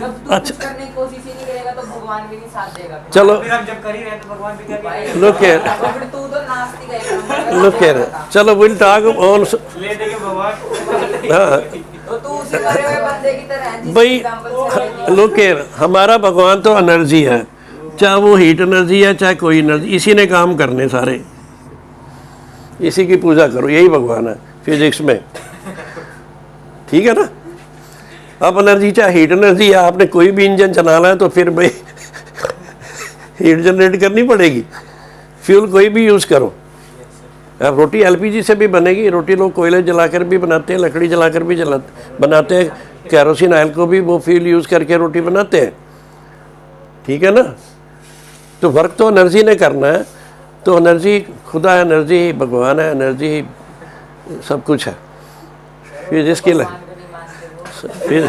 जब तू कुछ करने की कोशिश ही नहीं करेगा तो भगवान भी नहीं साथ देगा। चलो फिर हम जब कर ही रहे हैं तो भगवान भी क्या करेगा? look here, फिर तू तो नास्तिक है। look here, चलो we'll talk on, ले देंगे भगवान। हाँ तो तू उसी मरे हुए बंदे की तरह है जिस भाई, एग्जांपल से लेके look here, हमारा भगवान तो एनर्जी है, चाहे वो हीट एनर्जी है चाहे कोई एनर्जी, इसी ने काम करने सारे, इसी की पूजा करो, यही भगवान है फिजिक्स में। ठीक है ना? अब एनर्जी चाहे हीट एनर्जी है, आपने कोई भी इंजन चलाना है तो फिर भाई हीट जनरेट करनी पड़ेगी, फ्यूल कोई भी यूज़ करो। अब रोटी एलपीजी से भी बनेगी, रोटी लोग कोयले जलाकर भी बनाते हैं, लकड़ी जलाकर भी बनाते हैं, कैरोसिन ऑयल को भी वो फ्यूल यूज़ करके रोटी बनाते हैं। ठीक है ना? तो वर्क तो एनर्जी ने करना है, तो एनर्जी खुदा है, एनर्जी ही भगवान है, एनर्जी ही सब कुछ है। फिर जिसकी भगवान को नहीं मानते वो। फिर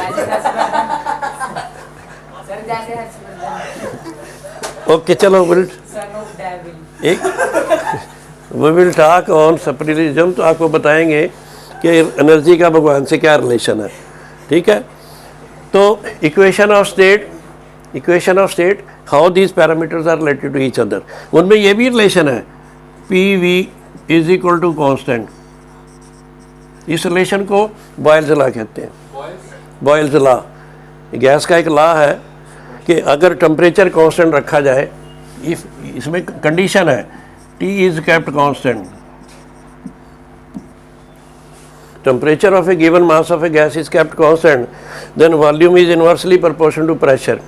सर जैसे हर्षवर्धन ओके, चलो विल सन ऑफ डेविल। एक we will talk on separatism, तो आपको बताएंगे कि एनर्जी का भगवान से क्या रिलेशन है। ठीक है? तो equation of state, how these parameters are related to each other, उनमें ये भी रिलेशन है, P V is equal to constant. इस रिलेशन को बॉयल्स लॉ कहते हैं। बॉयल्स लॉ गैस का एक लॉ है कि अगर टेम्परेचर कांस्टेंट रखा जाए, इसमें कंडीशन है T is kept constant, temperature of a given mass of a gas is kept constant, then volume is inversely proportional to pressure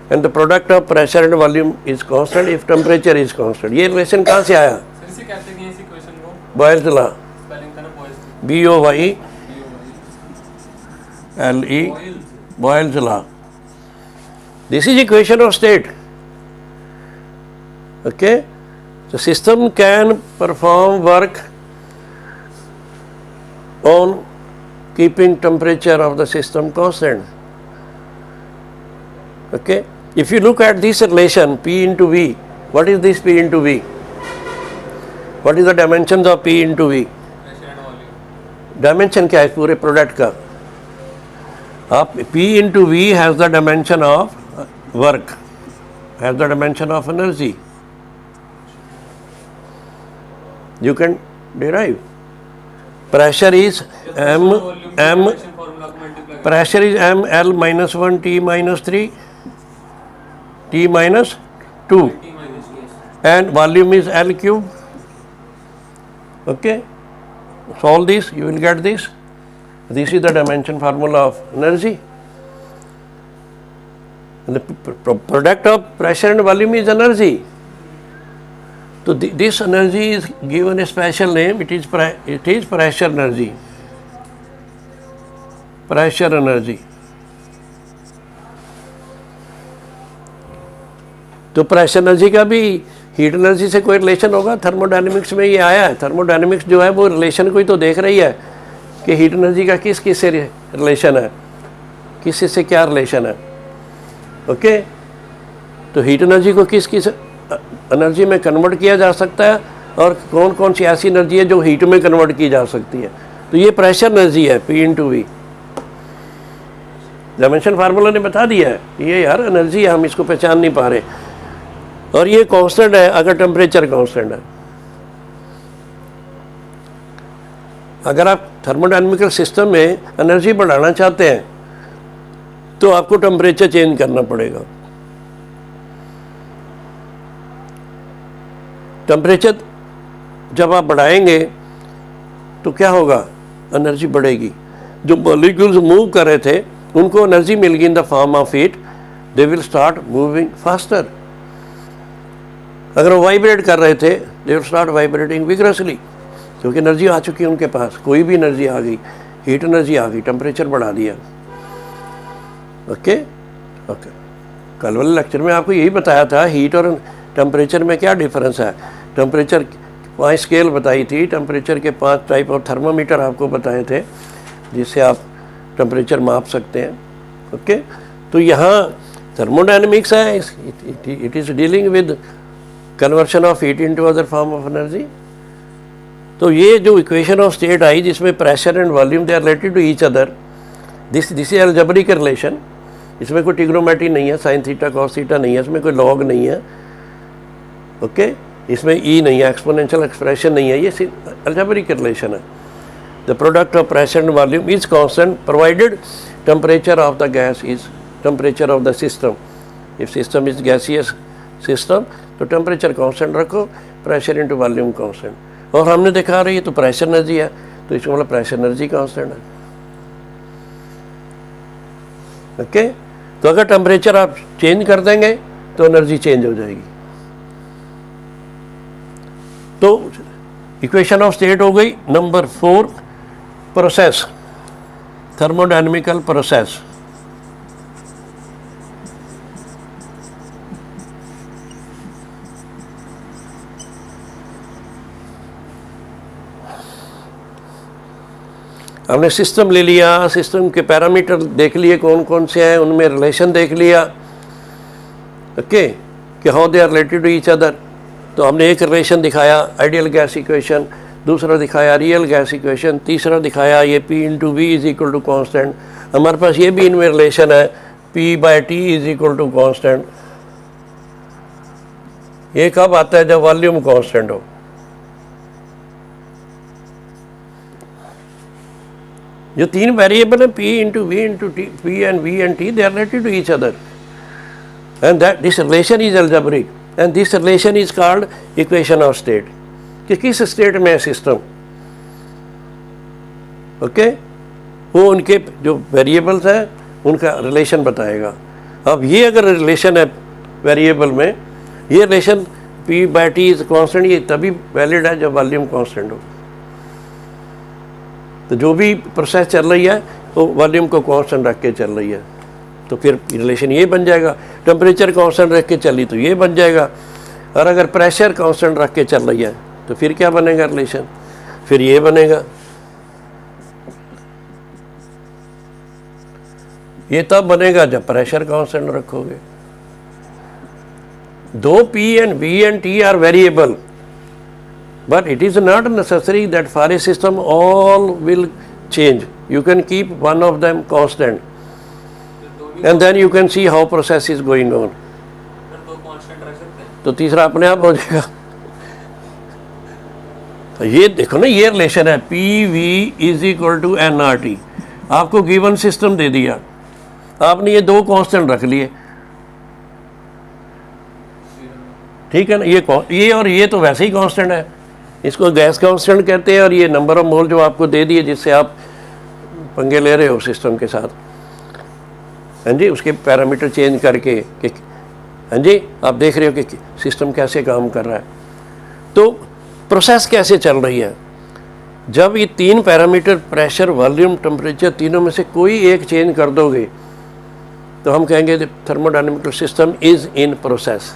and the product of pressure and volume is constant if temperature is constant। ये relation कहाँ से आया? Sir इसे कहते हैं इस equation को Boyle's law, spelling का ना Boyle's BOYLE, Boyle's law. This is equation of state. Okay, the system can perform work on keeping temperature of the system constant. Okay, if you look at this relation P into V, what is this P into V? What is the dimensions of P into V? Pressure and volume. Dimension क्या है पूरे product का? आप P into V has the dimension of work, has the dimension of energy. You can derive. Pressure is pressure is m L minus 1 T minus 3 T minus 2 and volume is L cube. Okay, solve this, you will get this. This is the dimension formula of energy. The product of pressure and volume is energy. So this energy is given a special name. It is pressure energy. Pressure energy. तो pressure energy का भी heat energy से कोई relation होगा? Thermodynamics में ये आया है. थर्मोडायनेमिक्स जो है वो रिलेशन को ही तो देख रही है कि हीट एनर्जी का किस किस से रिलेशन है, किस से क्या रिलेशन है. ओके तो हीट एनर्जी को किस किस एनर्जी में कन्वर्ट किया जा सकता है और कौन कौन सी ऐसी एनर्जी है जो हीट में कन्वर्ट की जा सकती है. तो ये प्रेशर एनर्जी है, P/V. डायमेंशन फार्मूला ने बता दिया है. ये यार एनर्जी है, हम इसको पहचान नहीं पा रहे. और ये कांस्टेंट है अगर टेम्परेचर कांस्टेंट है. अगर आप थर्मोडायनेमिकल सिस्टम में एनर्जी बढ़ाना चाहते हैं तो आपको टेम्परेचर चेंज करना पड़ेगा. टेम्परेचर जब आप बढ़ाएंगे तो क्या होगा? एनर्जी बढ़ेगी. जो मॉलिक्यूल्स मूव कर रहे थे उनको एनर्जी मिल गई in the form of heat. They will start moving faster. अगर वो वाइब्रेट कर रहे थे they will start vibrating vigorously, क्योंकि एनर्जी आ चुकी है उनके पास. कोई भी एनर्जी आ गई, हीट एनर्जी आ गई, टेम्परेचर बढ़ा दिया. ओके ओके कल वाले लेक्चर में आपको यही बताया था हीट और टेम्परेचर में क्या डिफरेंस है. टेम्परेचर 5 स्केल बताई थी. टेम्परेचर के 5 टाइप ऑफ थर्मामीटर आपको बताए थे जिससे आप टेम्परेचर माप सकते हैं. ओके तो यहाँ थर्मोडायनेमिक्स है. It is dealing with conversion of heat into other form of energy. तो ये जो इक्वेशन ऑफ स्टेट आई जिसमें pressure and volume they are related to each other, this is algebraic relation. इसमें कोई ट्रिग्नोमेट्री नहीं है, साइन थीटा कॉस थीटा नहीं है, इसमें कोई लॉग नहीं है. ओके इसमें ई नहीं है, एक्सपोनेंशियल एक्सप्रेशन नहीं है. ये अलजेब्रिक रिलेशन है. The product of pressure and volume is constant provided temperature of the gas is temperature of the system. If system is gaseous system तो टेम्परेचर कांस्टेंट रखो, प्रेशर इनटू वॉल्यूम कांस्टेंट. और हमने देखा रही है तो pressure energy है तो इसका मतलब प्रेशर एनर्जी कांस्टेंट है. ओके तो अगर टेम्परेचर आप चेंज कर देंगे तो एनर्जी चेंज हो जाएगी. तो इक्वेशन ऑफ स्टेट हो गई. Number 4 process, thermodynamical process. हमने सिस्टम ले लिया, सिस्टम के पैरामीटर देख लिए कौन कौन से हैं, उनमें रिलेशन देख लिया. ओके कि how they are related to each other. तो हमने एक रिलेशन दिखाया आइडियल गैस इक्वेशन, दूसरा दिखाया रियल गैस इक्वेशन, तीसरा दिखाया ये P/V is equal to constant. हमारे पास ये भी इनमें रिलेशन है P/T is equal to constant. ये कब आता है? जब वॉल्यूम कॉन्स्टेंट हो. जो 3 वेरिएबल है P and V and T, they are related to each other, and that this relation is algebraic, and this relation is called equation of state. कि किस स्टेट में है सिस्टम. ओके वो उनके जो वेरिएबल्स हैं उनका रिलेशन बताएगा. अब ये अगर रिलेशन है वेरिएबल में, ये रिलेशन P/T इज कांस्टेंट, ये तभी वैलिड है जब वॉल्यूम कांस्टेंट हो. तो जो भी प्रोसेस चल रही है वो वॉल्यूम को कांस्टेंट रख के चल रही है तो फिर रिलेशन ये बन जाएगा. टेम्परेचर कांस्टेंट रख के चली तो ये बन जाएगा. और अगर प्रेशर कांस्टेंट रख के चल रही है तो फिर क्या बनेगा रिलेशन? फिर ये बनेगा. ये तब बनेगा जब प्रेशर कांस्टेंट रखोगे. दो P and V and T are variable, but it is not necessary that for a system all will change. You can keep one of them constant, and then you can see how process is going on. तो constant रख सकते हैं. तो तीसरा अपने आप हो जाएगा. तो ये देखो ना, ये रिलेशन है PV is equal to nRT. आपको गिवन सिस्टम दे दिया, आपने ये 2 कांस्टेंट रख लिए. ठीक है ना. ये और ये तो वैसे ही कांस्टेंट है. इसको गैस कांस्टेंट कहते हैं. और ये नंबर ऑफ मोल जो आपको दे दिए जिससे आप पंगे ले रहे हो सिस्टम के साथ, हाँ जी, उसके पैरामीटर चेंज करके कि हाँ जी, आप देख रहे हो कि सिस्टम कैसे काम कर रहा है। तो प्रोसेस कैसे चल रही है, जब ये 3 पैरामीटर प्रेशर, वॉल्यूम, टेम्परेचर, तीनों में से कोई एक चेंज कर दोगे तो हम कहेंगे thermodynamical system is in process.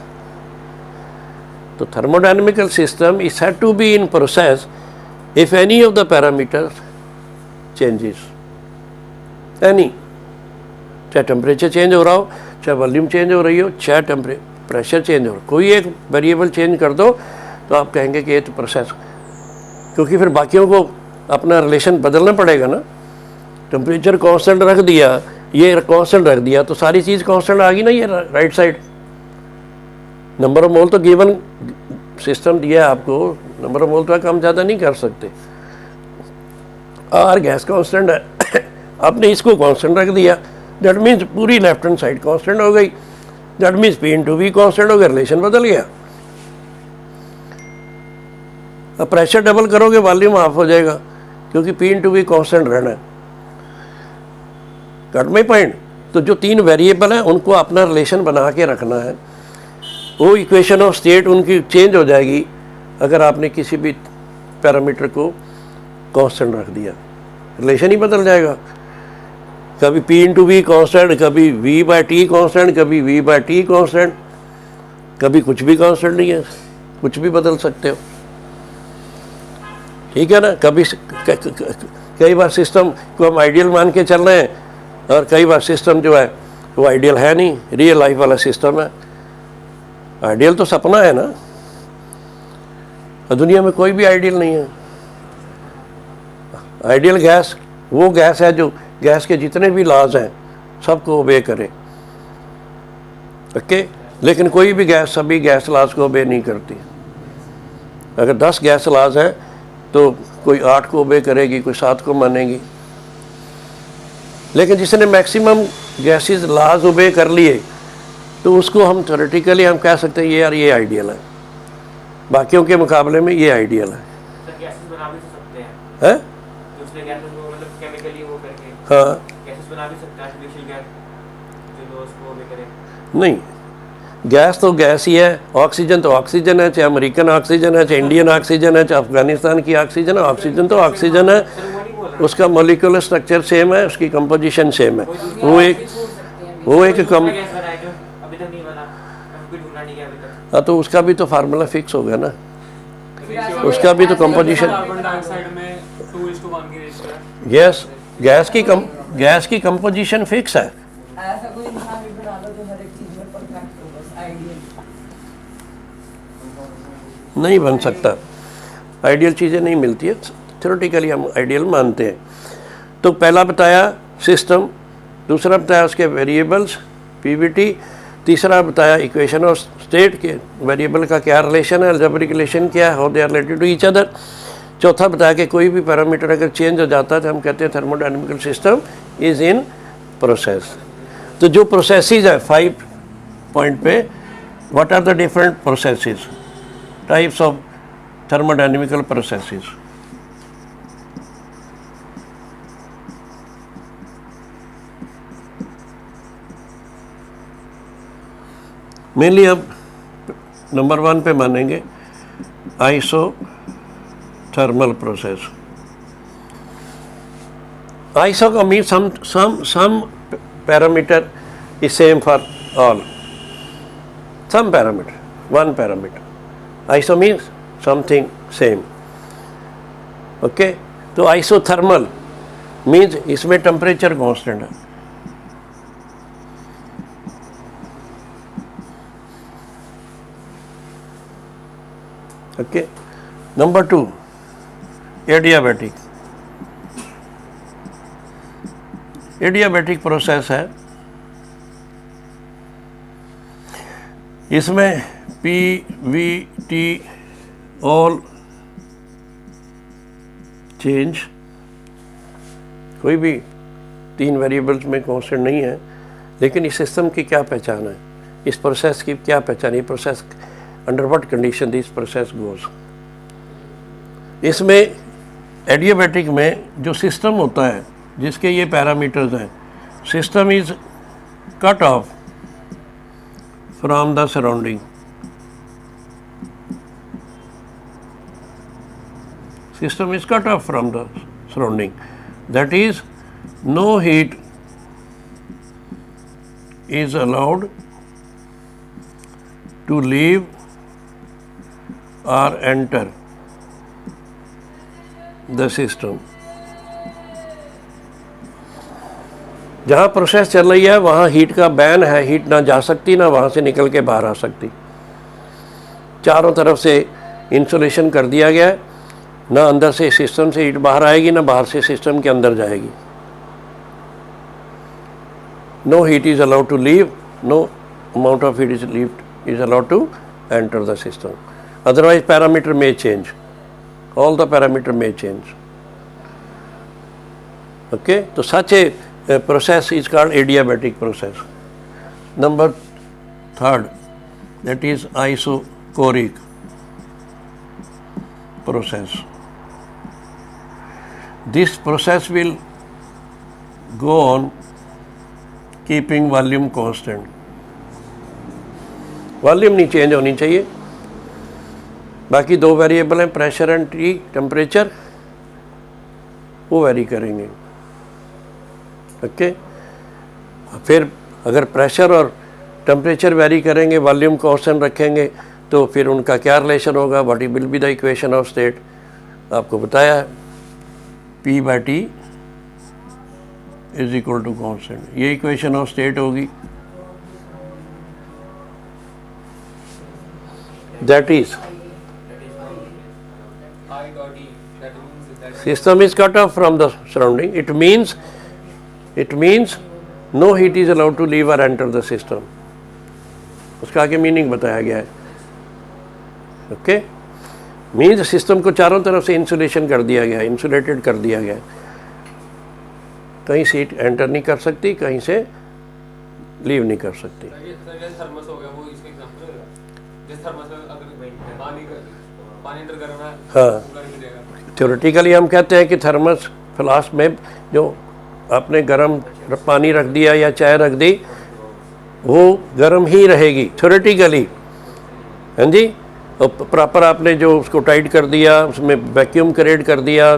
तो thermodynamical system is said to be in process if any of the parameters changes, any, चाहे टेम्परेचर चेंज हो रहा हो, चाहे वॉल्यूम चेंज हो रही हो, चाहे प्रेशर चेंज हो रहा हो, कोई एक वेरिएबल चेंज कर दो तो आप कहेंगे कि ये तो प्रोसेस, क्योंकि फिर बाकियों को अपना रिलेशन बदलना पड़ेगा ना। टेम्परेचर कांस्टेंट रख दिया, ये कांस्टेंट रख दिया, तो सारी चीज़ कांस्टेंट आ गई ना, ये right side. Number of mole तो गिवन सिस्टम दिया है आपको, नंबर ऑफ मोल तो कम ज़्यादा नहीं कर सकते। आर गैस कांस्टेंट है, आपने इसको कांस्टेंट रख दिया, दैट मीन्स पूरी लेफ्ट हैंड साइड कांस्टेंट हो गई, that means P into V constant हो गया, रिलेशन बदल गया। अब प्रेशर डबल करोगे वॉल्यूम हाफ हो जाएगा, क्योंकि P इंटू V कांस्टेंट रहना है। Got my point. तो जो 3 वेरिएबल हैं उनको अपना रिलेशन बना के रखना है, वो इक्वेशन ऑफ स्टेट उनकी चेंज हो जाएगी अगर आपने किसी भी पैरामीटर को कांस्टेंट रख दिया, रिलेशन ही बदल जाएगा। कभी P इंटू V कांस्टेंट, कभी V/T कांस्टेंट, कभी V/T कांस्टेंट, कभी कुछ भी कांस्टेंट नहीं है, कुछ भी बदल सकते हो, ठीक है ना। कभी कई बार सिस्टम को हम आइडियल मान के चल रहे हैं और कई बार सिस्टम जो है वो आइडियल है नहीं, रियल लाइफ वाला सिस्टम है। आइडियल तो सपना है ना, और दुनिया में कोई भी आइडियल नहीं है। आइडियल गैस वो गैस है जो गैस के जितने भी लॉज हैं सबको ओबे करे, ओके। लेकिन कोई भी गैस सभी गैस लॉज को ओबे नहीं करती। अगर 10 गैस लॉज हैं तो कोई 8 को ओबे करेगी, कोई 7 को मानेगी। लेकिन जिसने मैक्सिमम गैसेस लॉज ओबे कर लिए तो उसको हम थ्योरेटिकली हम कह सकते हैं ये यार ये आइडियल है, बाकियों के मुकाबले में ये आइडियल है। सर गैसेस बना भी तो सकते हैं, हैं? दूसरे गैसेस को मतलब केमिकली वो करके हाँ, गैसेस बना भी सकते हैं, आर्टिफिशियल गैस जो लोग उसको वो करे। नहीं, गैस तो गैस ही है, ऑक्सीजन तो ऑक्सीजन है, चाहे अमेरिकन ऑक्सीजन है, चाहे इंडियन ऑक्सीजन है, चाहे अफगानिस्तान की ऑक्सीजन है, ऑक्सीजन तो ऑक्सीजन है, सर वो नहीं बोल रहा, उसका मॉलिक्यूलर स्ट्रक्चर सेम है, उसकी कंपोजिशन सेम है। वो एक कम, गैस बनाया जो अभी तक नहीं बना, हमको ढूंढना नहीं गया अभी तक। हाँ, तो उसका भी तो फार्मूला फिक्स हो गया ना, उसका भी तो कंपोजिशन। कार्बन डाइऑक्साइड में 2:1 की रेशियो है। गैस की कंपोजिशन फिक्स है। ऐसा कोई इंसान भी बना लो जो हर एक चीज में परफेक्ट हो, बस आइडियल। नहीं बन सकता, आइडियल चीज़ें नहीं मिलती है, थ्योरेटिकली हम आइडियल मानते हैं। तो पहला बताया सिस्टम, दूसरा बताया उसके वेरिएबल्स PVT, तीसरा बताया इक्वेशन ऑफ स्टेट के वेरिएबल का क्या रिलेशन है, अलजेब्रिक रिलेशन क्या है, how they are related to each other. चौथा बताया कि कोई भी पैरामीटर अगर चेंज हो जाता है तो हम कहते हैं thermodynamical system is in process. तो जो प्रोसेसेस है 5 पॉइंट पे, what are the different processes, types of thermodynamical processes. Mainly अब नंबर 1 पे मानेंगे आइसोथर्मल प्रोसेस। आइसो का mean some parameter is same for all, some parameter, 1 parameter. Iso means something same, okay. तो isothermal means इसमें temperature constant है, okay. Number 2 adiabatic. Adiabatic process है, इसमें PVT all change, कोई भी 3 वेरिएबल्स में constant नहीं है। लेकिन इस सिस्टम की क्या पहचान है, इस प्रोसेस की क्या पहचान है, process under what condition this process goes. इसमें एडियाबैटिक में जो सिस्टम होता है जिसके ये पैरामीटर्स हैं, system is cut off from the surrounding, system is cut off from the surrounding, that is no heat is allowed to leave or enter the system. जहाँ process चल रही है वहाँ हीट का बैन है, हीट ना जा सकती ना वहाँ से निकल के बाहर आ सकती। चारों तरफ से इंसुलेशन कर दिया गया है, ना अंदर से सिस्टम से हीट बाहर आएगी ना बाहर से सिस्टम के अंदर जाएगी। No heat is allowed to leave, no amount of heat is allowed to enter the system, otherwise parameter may change, all the parameter may change. Okay, so such a process is called adiabatic process. Number third, that is isochoric process. This process will go on keeping volume constant. Volume नहीं change होनी चाहिए, बाकी दो variable हैं pressure and temperature, वो vary करेंगे। Okay, फिर अगर प्रेशर और टेम्परेचर वेरी करेंगे, वॉल्यूम कांस्टेंट रखेंगे, तो फिर उनका क्या रिलेशन होगा, what will be the equation of state, आपको बताया है, P by T is equal to constant, ये इक्वेशन ऑफ स्टेट होगी। That is I dot E, that means that system is cut off from the surrounding. It means no heat is allowed to leave or enter the system. उसका आगे meaning बताया गया है। Okay, means system को चारों तरफ से insulation कर दिया गया है, इंसुलेटेड कर दिया गया है, कहीं से हीट एंटर नहीं कर सकती, कहीं से लीव नहीं कर सकती। सर जैसे थर्मस हो गया वो इसका एग्जांपल होगा, जैसे थर्मस में अगर पानी एंटर करना है हाँ, वो गर्म हो जाएगा। थ्योरेटिकली हम कहते हैं कि थर्मस फ्लास्क में जो आपने गर्म पानी रख दिया या चाय रख दी वो गर्म ही रहेगी थ्योरेटिकली, हाँ जी। और प्रॉपर आपने जो उसको टाइट कर दिया, उसमें वैक्यूम क्रिएट कर दिया,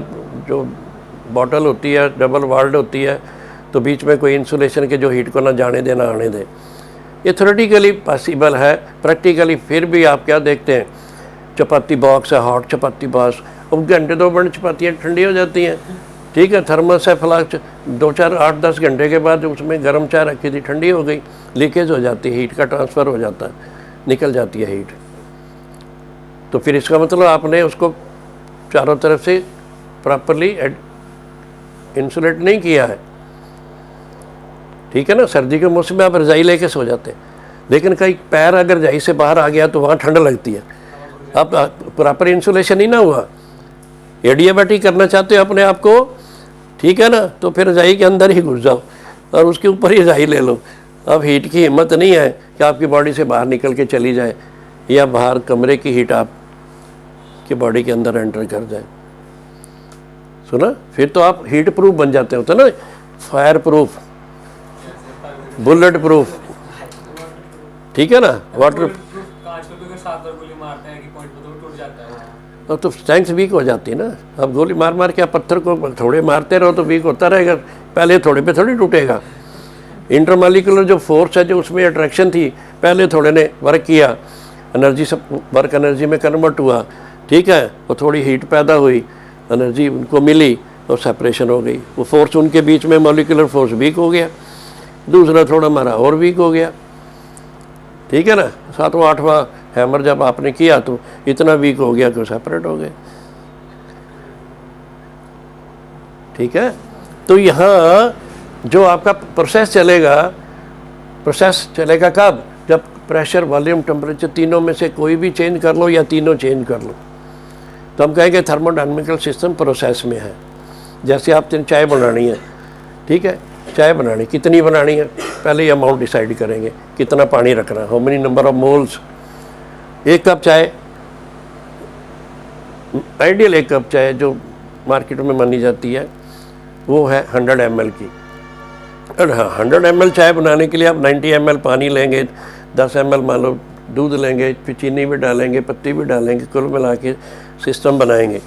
जो बॉटल होती है डबल वाल्ड होती है, तो बीच में कोई इंसुलेशन के जो हीट को ना जाने देना आने दे, ये थ्योरेटिकली पॉसिबल है। प्रैक्टिकली फिर भी आप क्या देखते हैं, चपाती बॉक्स है, हॉट चपाती बॉक्स, अब घंटे 2 घंटे चपातियाँ ठंडी हो जाती हैं, ठीक है। थर्मस है फ्लास्क, 2-4-8-10 घंटे के बाद उसमें गर्म चाय रखी थी, ठंडी हो गई, लीकेज हो जाती है, हीट का ट्रांसफ़र हो जाता है, निकल जाती है हीट। तो फिर इसका मतलब आपने उसको चारों तरफ से प्रॉपरली इंसुलेट नहीं किया है, ठीक है ना। सर्दी के मौसम में आप रज़ाई लेके सो जाते हैं, लेकिन कहीं पैर अगर रज़ाई से बाहर आ गया तो वहाँ ठंड लगती है, आप प्रॉपर इंसुलेशन ही ना हुआ। एडियाबैटिक करना चाहते हो अपने आप को, ठीक है ना, तो फिर रज़ाई के अंदर ही घुस जाओ और उसके ऊपर ही रज़ाई ले लो। अब हीट की हिम्मत नहीं है कि आपकी बॉडी से बाहर निकल के चली जाए या बाहर कमरे की हीट आप की बॉडी के अंदर एंटर कर जाए, सुना। फिर तो आप हीट प्रूफ बन जाते होते ना, फायर प्रूफ, बुलेट प्रूफ, ठीक है ना, वाटर। कांच पे भी अगर 7 बार गोली मारते हैं कि पॉइंट पे तो टूट जाता है, अब तो स्ट्रेंथ वीक हो जाती है ना। अब गोली मार मार के आप पत्थर को थोड़े मारते रहो तो वीक होता रहेगा, पहले थोड़े पे थोड़ी टूटेगा। इंटरमॉलिक्यूलर जो फोर्स है, जो उसमें अट्रैक्शन थी, पहले थोड़े ने वर्क किया, एनर्जी सब वर्क एनर्जी में कन्वर्ट हुआ, ठीक है, वो थोड़ी हीट पैदा हुई, एनर्जी उनको मिली और सेपरेशन हो गई, वो फोर्स उनके बीच में मॉलिक्यूलर फोर्स वीक हो गया, दूसरा थोड़ा हमारा और वीक हो गया, ठीक है ना। 7वां 8वां हैमर जब आपने किया तो इतना वीक हो गया कि वो सेपरेट हो गए, ठीक है। तो यहाँ जो आपका प्रोसेस चलेगा कब, जब प्रेशर वॉल्यूम टेम्परेचर तीनों में से कोई भी चेंज कर लो या तीनों चेंज कर लो, तो हम कहेंगे थर्मोडायनामिकल सिस्टम प्रोसेस में है। जैसे आपने चाय बनानी है, ठीक है, चाय बनानी, कितनी बनानी है, पहले ही अमाउंट डिसाइड करेंगे, कितना पानी रखना है, how many number of moles. 1 cup चाय, आइडियल 1 कप चाय जो मार्केट में मानी जाती है, वो है 100 ml की। और हाँ, 100 ml चाय बनाने के लिए आप 90 ml पानी लेंगे, 10 ml मान लो दूध लेंगे, फिर चीनी भी डालेंगे, पत्ती भी डालेंगे, कुल मिला के सिस्टम बनाएंगे।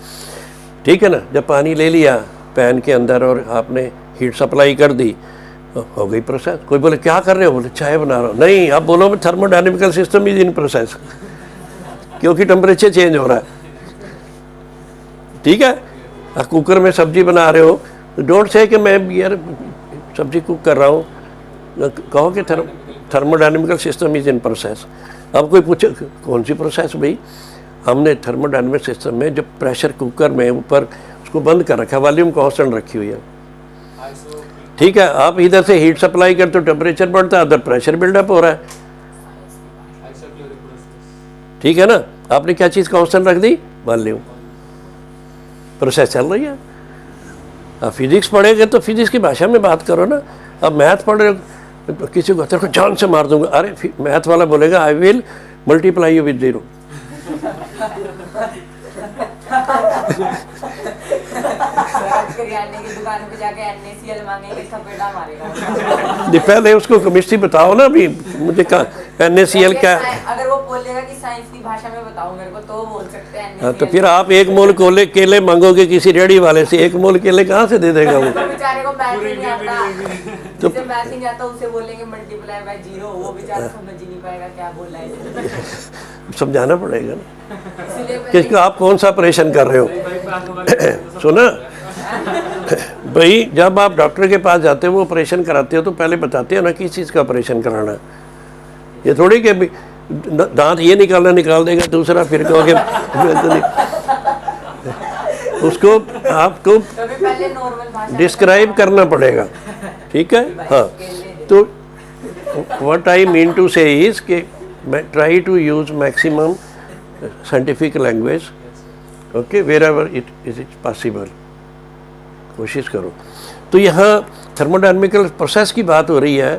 ठीक है ना। जब पानी ले लिया पैन के अंदर और आपने हीट सप्लाई कर दी, हो गई प्रोसेस। कोई बोले क्या कर रहे हो, बोले चाय बना रहा हूँ। नहीं, आप बोलो thermodynamical system is in process, क्योंकि टेम्परेचर चेंज हो रहा है। ठीक है। आप कुकर में सब्जी बना रहे हो, डोंट से कि मैं यार सब्जी कुक कर रहा हूँ, कहो कि thermodynamical system is in process. अब कोई पूछे कौन सी प्रोसेस भाई, हमने थर्मोडायनेमिक सिस्टम में जो प्रेशर कुकर में ऊपर उसको बंद कर रखा है, वॉल्यूम कांस्टेंट रखी हुई है। ठीक है। आप इधर से हीट सप्लाई करते हो, टेम्परेचर बढ़ता है, उधर प्रेशर बिल्डअप हो रहा है। ठीक है ना। आपने क्या चीज़ कांस्टेंट रख दी, वॉल्यूम। प्रोसेस चल रही है। आप फिजिक्स पढ़ेंगे तो फिजिक्स की भाषा में बात करो ना। अब मैथ पढ़ रहे हो, किसी को तेरे को जान से मार दूंगा, अरे मैथ वाला बोलेगा I will multiply you with 0। करियाने की दुकान पे जाके NaCl मांगेंगे, थपेड़ा मारेगा। पहले उसको केमिस्ट्री बताओ ना, अभी मुझे NaCl क्या है। अगर वो बोलेगा कि साइंस की भाषा में बताओ मेरे को, तो वो बोल सकते हैं हाँ, तो NaCl। फिर आप 1 मोल केले मांगोगे किसी रेडी वाले से, 1 मोल केले कहाँ से दे देगा वो। बेचारे को मैथ ही नहीं आता, जिसे मैथ ही नहीं आता उसे बोलेंगे मल्टीप्लाई बाय 0, वो बेचारा समझ ही नहीं पाएगा क्या बोल रहा है। समझाना पड़ेगा ना इसलिए कि आप कौन सा ऑपरेशन कर रहे हो। सुना भाई, जब आप डॉक्टर के पास जाते हो, वो ऑपरेशन कराते हो तो पहले बताते हो ना किस चीज़ का ऑपरेशन कराना है। ये थोड़ी कि दांत ये निकाल देगा, दूसरा फिर कहोगे उसको आपको पहले नॉर्मल भाषा डिस्क्राइब करना पड़ेगा। ठीक है। हाँ, तो what I mean to say is कि try to use maximum scientific language, okay, wherever it is possible, कोशिश करो। तो यहाँ थर्मोडायनेमिकल प्रोसेस की बात हो रही है।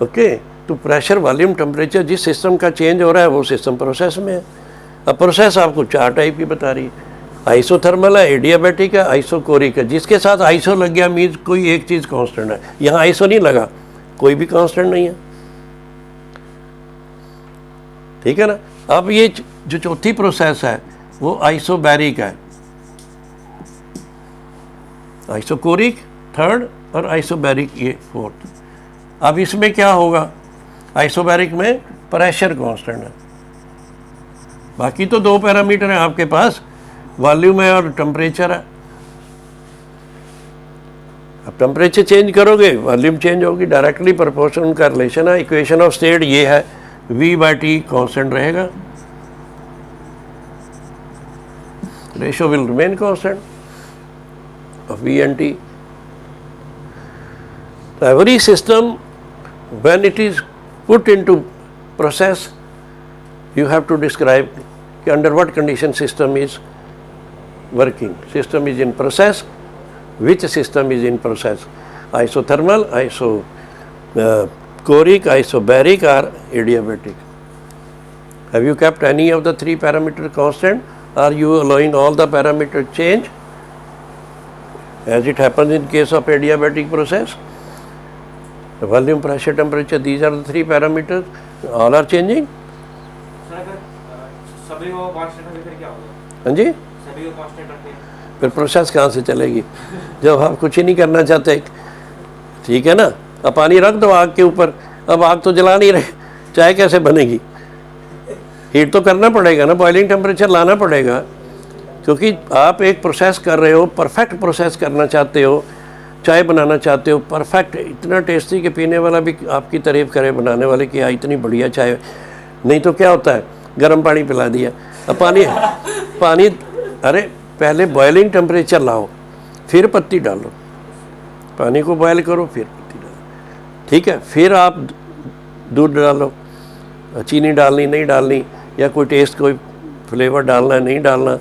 ओके, तो प्रेशर, वॉल्यूम, टेम्परेचर जिस सिस्टम का चेंज हो रहा है वो सिस्टम प्रोसेस में है। अब प्रोसेस आपको 4 टाइप की बता रही है। आइसोथर्मल है, एडियाबैटिक है, आइसोकोरिक है। जिसके साथ आइसो लग गया मीन्स कोई एक चीज़ कांस्टेंट है। यहाँ आइसो नहीं लगा, कोई भी कांस्टेंट नहीं है। ठीक है ना। अब ये जो चौथी प्रोसेस है वो आइसोबैरिक है, आइसोकोरिक थर्ड और आइसोबैरिक ये फोर्थ। अब इसमें क्या होगा, आइसोबैरिक में प्रेशर कांस्टेंट है, बाकी तो 2 पैरामीटर हैं आपके पास, वॉल्यूम है और टेम्परेचर है। अब टेम्परेचर चेंज करोगे वॉल्यूम चेंज होगी, डायरेक्टली प्रोपोर्शनल का रिलेशन है। इक्वेशन ऑफ स्टेट ये है, V/T कांस्टेंट रहेगा, ratio will remain constant of V and T. So every system, when it is put into process, you have to describe under what condition system is working. System is in process. Which system is in process? Isothermal, isocoric, isobaric or adiabatic. Have you kept any of the 3 parameter constant? Are you allowing all the parameter change? As it happens in case of adiabatic process, the volume, pressure, temperature, these are the 3 parameters, all are changing. सभी को constant रखें फिर क्या होगा? हाँ जी, सभी को constant रखें फिर प्रोसेस कहाँ से चलेगी जब आप कुछ ही नहीं करना चाहते। ठीक है ना। अब पानी रख दो आग के ऊपर, अब आग तो जला नहीं रहे, चाय कैसे बनेगी। हीट तो करना पड़ेगा ना, बॉइलिंग टेम्परेचर लाना पड़ेगा, क्योंकि आप एक प्रोसेस कर रहे हो, परफेक्ट प्रोसेस करना चाहते हो, चाय बनाना चाहते हो परफेक्ट, इतना टेस्टी कि पीने वाला भी आपकी तारीफ़ करे, बनाने वाले की इतनी बढ़िया चाय। नहीं तो क्या होता है, गर्म पानी पिला दिया। अब पानी अरे पहले बॉइलिंग टेम्परेचर लाओ, फिर पत्ती डालो, पानी को बॉयल करो फिर पत्ती डालो। ठीक है, फिर आप दूध डालो, चीनी डालनी नहीं डालनी, या कोई टेस्ट कोई फ्लेवर डालना है नहीं डालना,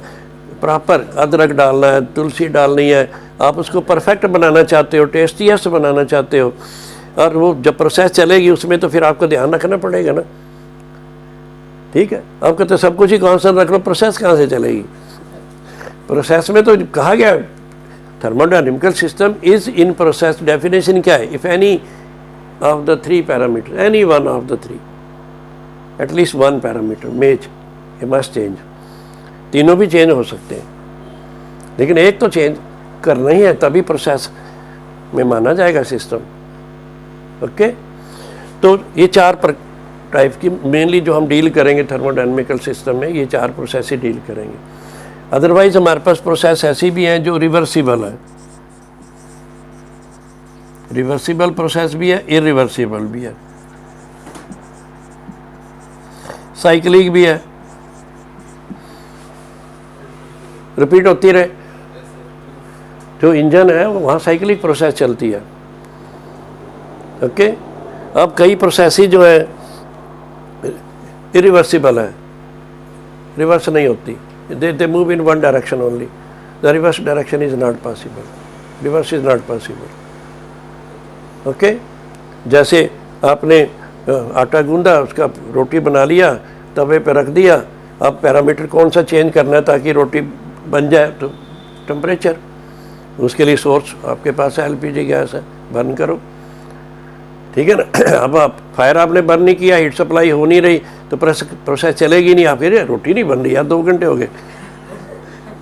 प्रॉपर अदरक डालना है, तुलसी डालनी है। आप उसको परफेक्ट बनाना चाहते हो, टेस्टीएस्ट बनाना चाहते हो, और वो जब प्रोसेस चलेगी उसमें तो फिर आपको ध्यान रखना पड़ेगा ना। ठीक है, आप कहते सब कुछ ही कांस्टेंट रख लो, प्रोसेस कहाँ से चलेगी। प्रोसेस में तो कहा गया thermodynamical system is in process, definition क्या है? If any of the three parameter, any one of the three, at least one parameter match, ये मस्ट चेंज। तीनों भी चेंज हो सकते हैं, लेकिन एक तो चेंज करना ही है, तभी प्रोसेस में माना जाएगा सिस्टम। ओके, तो ये चार टाइप की मेनली जो हम डील करेंगे थर्मोडायनेमिकल सिस्टम में, ये चार प्रोसेस ही डील करेंगे। अदरवाइज हमारे पास प्रोसेस ऐसी भी हैं जो रिवर्सिबल है, रिवर्सिबल प्रोसेस भी है, इरिवर्सिबल भी है, साइक्लिक भी है, रिपीट होती रहे। जो इंजन है वहाँ साइक्लिक प्रोसेस चलती है। ओके, अब कई प्रोसेस ही जो है इरिवर्सिबल है, रिवर्स नहीं होती, they move in one direction only, the reverse direction is not possible, reverse is not possible. Okay, जैसे आपने आटा गूंदा, उसका रोटी बना लिया, तवे पे रख दिया, अब पैरामीटर कौन सा चेंज करना है ताकि रोटी बन जाए? तो टेम्परेचर, उसके लिए सोर्स आपके पास है, एलपीजी गैस है, बर्न करो, ठीक है ना। अब आप फायर आपने बर्न नहीं किया, हीट सप्लाई हो नहीं रही, तो प्रोसेस चलेगी नहीं, आप कह रहे रोटी नहीं बन रही यार, 2 घंटे हो गए,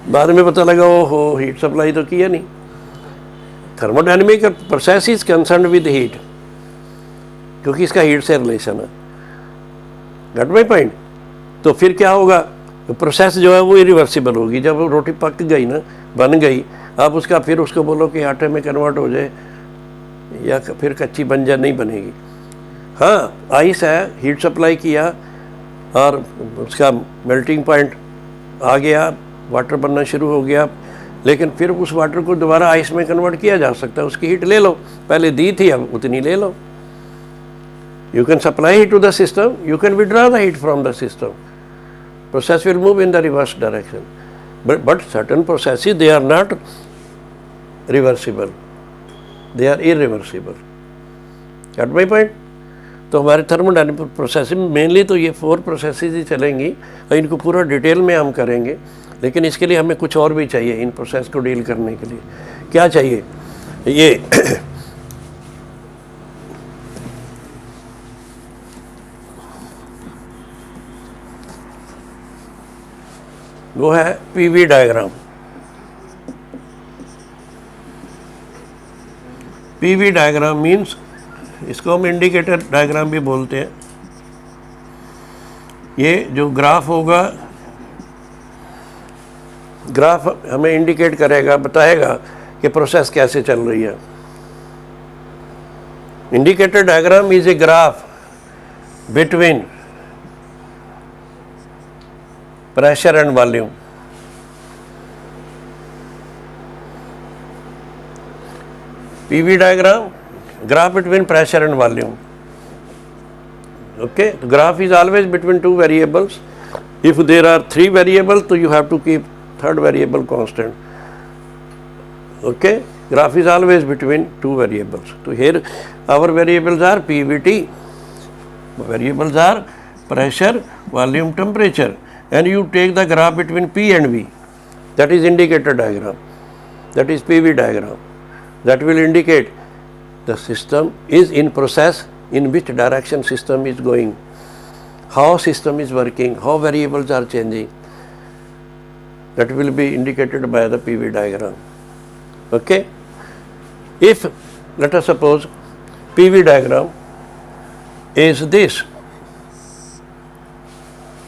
बाद में पता लगा ओ हो हीट सप्लाई तो किया नहीं। Thermodynamic process is concern with heat, क्योंकि इसका हीट से रिलेशन है। गट माई पॉइंट? तो फिर क्या होगा, प्रोसेस जो है वो इरिवर्सिबल होगी। जब रोटी पक गई ना, बन गई, आप उसका फिर उसको बोलो कि आटे में कन्वर्ट हो जाए या फिर कच्ची बन जाए, नहीं बनेगी। हाँ, आइस है, हीट सप्लाई किया और उसका मेल्टिंग पॉइंट आ गया, वाटर बनना शुरू हो गया, लेकिन फिर उस वाटर को दोबारा आइस में कन्वर्ट किया जा सकता है। उसकी हीट ले लो, पहले दी थी अब उतनी ले लो। You can supply heat to the system, you can withdraw the heat from the system, process will move in the reverse direction, but certain processes they are not reversible, they are irreversible. Got my point? तो हमारे thermodynamic process में mainly तो ये 4 processes ही चलेंगी और इनको पूरा detail में हम करेंगे, लेकिन इसके लिए हमें कुछ और भी चाहिए इन प्रोसेस को डील करने के लिए। क्या चाहिए? ये वो है PV diagram. PV diagram means, इसको हम इंडिकेटर डायग्राम भी बोलते हैं। ये जो ग्राफ होगा, ग्राफ हमें इंडिकेट करेगा, बताएगा कि प्रोसेस कैसे चल रही है। Indicator diagram is a graph between pressure and volume. PV diagram, graph between pressure and volume. Okay, the graph is always between 2 variables. If there are 3 variables, so you have to keep 3rd variable constant. Okay, graph is always between 2 variables. So here our variables are PVT, variables are pressure, volume, temperature. And you take the graph between P and V, that is indicator diagram, that is PV diagram, that will indicate the system is in process, in which direction system is going, how system is working, how variables are changing, that will be indicated by the PV diagram. Okay, if let us suppose PV diagram is this,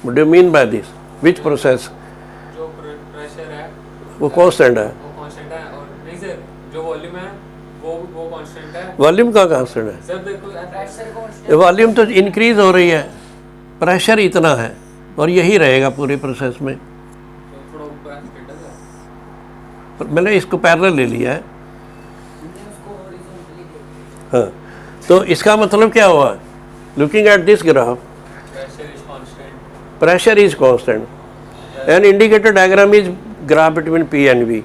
what do you mean by this? Which process? जो pressure है वो constant है, वो constant है, और नहीं sir जो volume है वो कांस्टेंट है। वॉल्यूम का कांस्टेंट है? सर देखो प्रेशर कांस्टेंट, वॉल्यूम तो इंक्रीज हो रही है, प्रेशर इतना है और यही रहेगा पूरी प्रोसेस में। थोड़ा ऊपर स्टेटस है, पर मैंने इसको पैरेलल ले लिया है। उसको हॉरिजॉन्टली देखते हाँ, तो इसका मतलब क्या हुआ? Looking at this graph, pressure is constant, pressure is constant and indicator diagram is graph between P and V,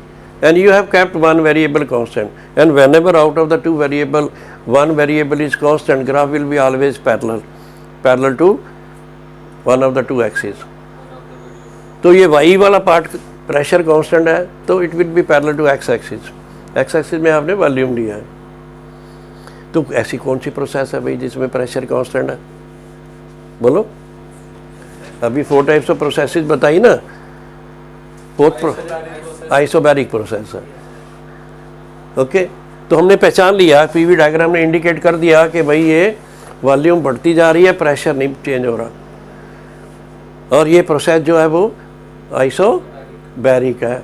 and you have kept one variable constant, and whenever out of the 2 variable one variable is constant, graph will be always parallel to one of the 2 axes. तो ये y वाला part pressure constant है तो it will be parallel to x axis, x axis में आपने volume लिया है। तो ऐसी कौन सी प्रोसेस है भाई जिसमें प्रेशर कांस्टेंट है? बोलो। अभी 4 टाइप्स ऑफ प्रोसेसेस बताई ना, फोर्थ आइसोबैरिक प्रोसेस है। ओके, तो हमने पहचान लिया, पीवी डायग्राम ने इंडिकेट कर दिया कि भाई ये वॉल्यूम बढ़ती जा रही है, प्रेशर नहीं चेंज हो रहा, और ये प्रोसेस जो है वो आइसोबैरिक है।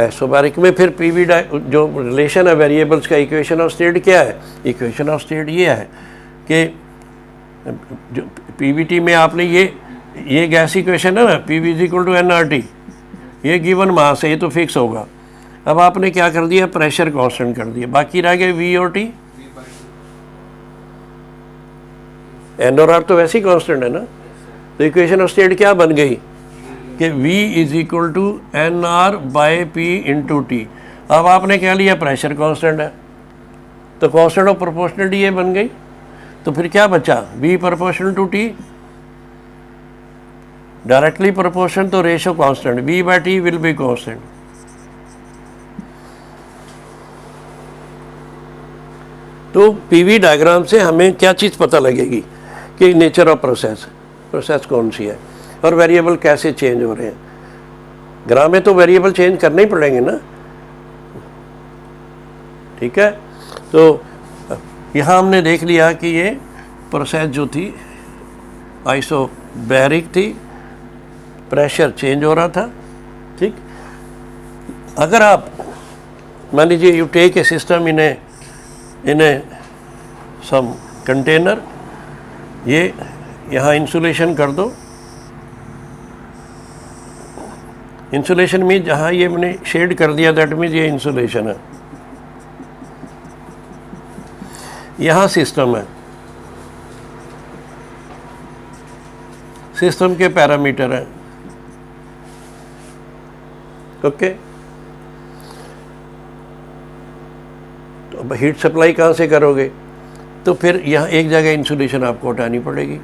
आइसोबैरिक में फिर पीवी जो रिलेशन है वेरिएबल्स का, इक्वेशन ऑफ स्टेट क्या है? इक्वेशन ऑफ स्टेट ये है कि जो पीवीटी में आपने ये गैस इक्वेशन है ना, PV is equal to nRT, ये गिवन मास है, ये तो फिक्स होगा। अब आपने क्या कर दिया? प्रेशर कांस्टेंट कर दिया, बाकी रह गए वी और टी। एन और आर तो वैसे ही कांस्टेंट है ना, तो इक्वेशन ऑफ स्टेट क्या बन गई कि V is equal to n R by P into T. अब आपने क्या लिया? प्रेशर कांस्टेंट है, तो कांस्टेंट ऑफ प्रोपोर्शनलिटी ये बन गई। तो फिर क्या बचा? V proportional to T, directly proportion, तो ratio constant, V by T will be constant. तो पीवी डायग्राम से हमें क्या चीज़ पता लगेगी कि नेचर ऑफ प्रोसेस कौन सी है और वेरिएबल कैसे चेंज हो रहे हैं। ग्राम में तो वेरिएबल चेंज करने ही पड़ेंगे ना, ठीक है। तो यहाँ हमने देख लिया कि ये प्रोसेस जो थी आइसोबैरिक थी, प्रेशर चेंज हो रहा था, ठीक। अगर आप मान लीजिए you take a system in a some container, ये यहाँ इंसुलेशन कर दो। इंसुलेशन में जहाँ ये मैंने शेड कर दिया, दैट मीन्स ये इंसुलेशन है। यहाँ सिस्टम है, सिस्टम के पैरामीटर हैं, ओके। तो अब हीट सप्लाई कहाँ से करोगे? तो फिर यहाँ एक जगह इंसुलेशन आपको हटानी पड़ेगी।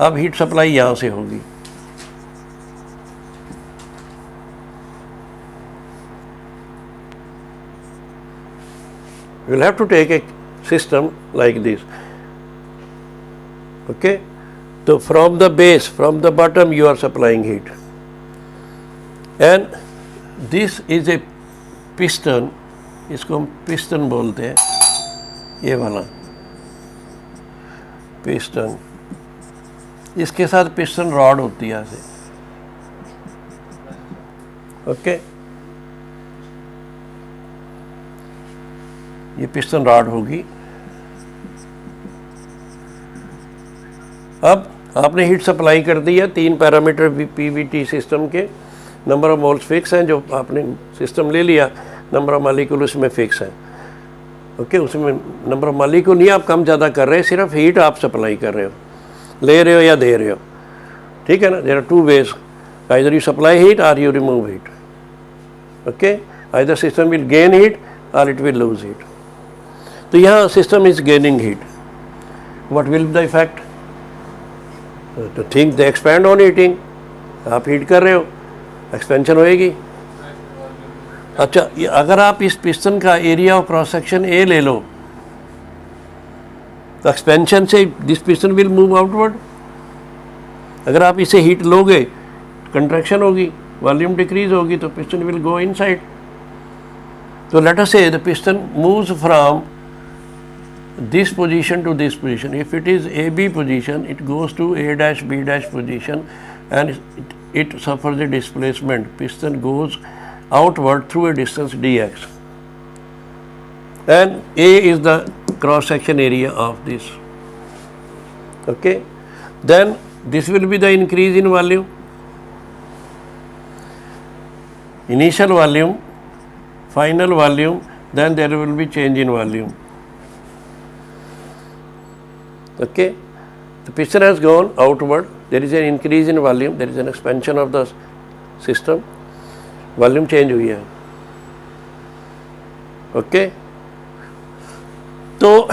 अब हीट सप्लाई यहाँ से होगी, you will have to take a system like this, okay. So from the base, from the bottom you are supplying heat, and this is a piston, इसको हम पिस्टन बोलते हैं, ये वाला पिस्टन, इसके साथ पिस्टन रॉड होती है ऐसे, ओके। ये पिस्टन रॉड होगी। अब आपने हीट सप्लाई कर दी है, 3 पैरामीटर पीवीटी सिस्टम के, नंबर ऑफ मोल्स फिक्स हैं, जो आपने सिस्टम ले लिया, नंबर ऑफ मालिक्यूल उसमें फिक्स है, ओके। उसमें नंबर ऑफ मालिक्यूल नहीं आप कम ज़्यादा कर रहे हैं, सिर्फ हीट आप सप्लाई कर रहे हो, ले रहे हो या दे रहे हो, ठीक है ना। There are 2 ways, either you supply heat और you remove heat, okay. Either system will gain heat और इट विल लूज हीट। तो यहाँ system is gaining heat, what will the effect? तो think they expand on heating, आप heat कर रहे हो, expansion होएगी। अच्छा, अगर आप इस पिस्टन का area of cross section A ले लो, तो एक्सपेंशन से this piston will move outward. अगर आप इसे हीट लोगे, कंट्रैक्शन होगी, वॉल्यूम डिक्रीज होगी, तो पिस्टन विल गो इनसाइड। तो लेट अस से the piston moves from this position to this position. If it is AB position, it goes to A dash B dash position, and it suffers a displacement. Piston goes outward through a distance dx, and A is the cross section area of this, okay. Then this will be the increase in volume, initial volume, final volume, then there will be change in volume, okay. The piston has gone outward, there is an increase in volume, there is an expansion of the system, volume change हुई है, okay. तो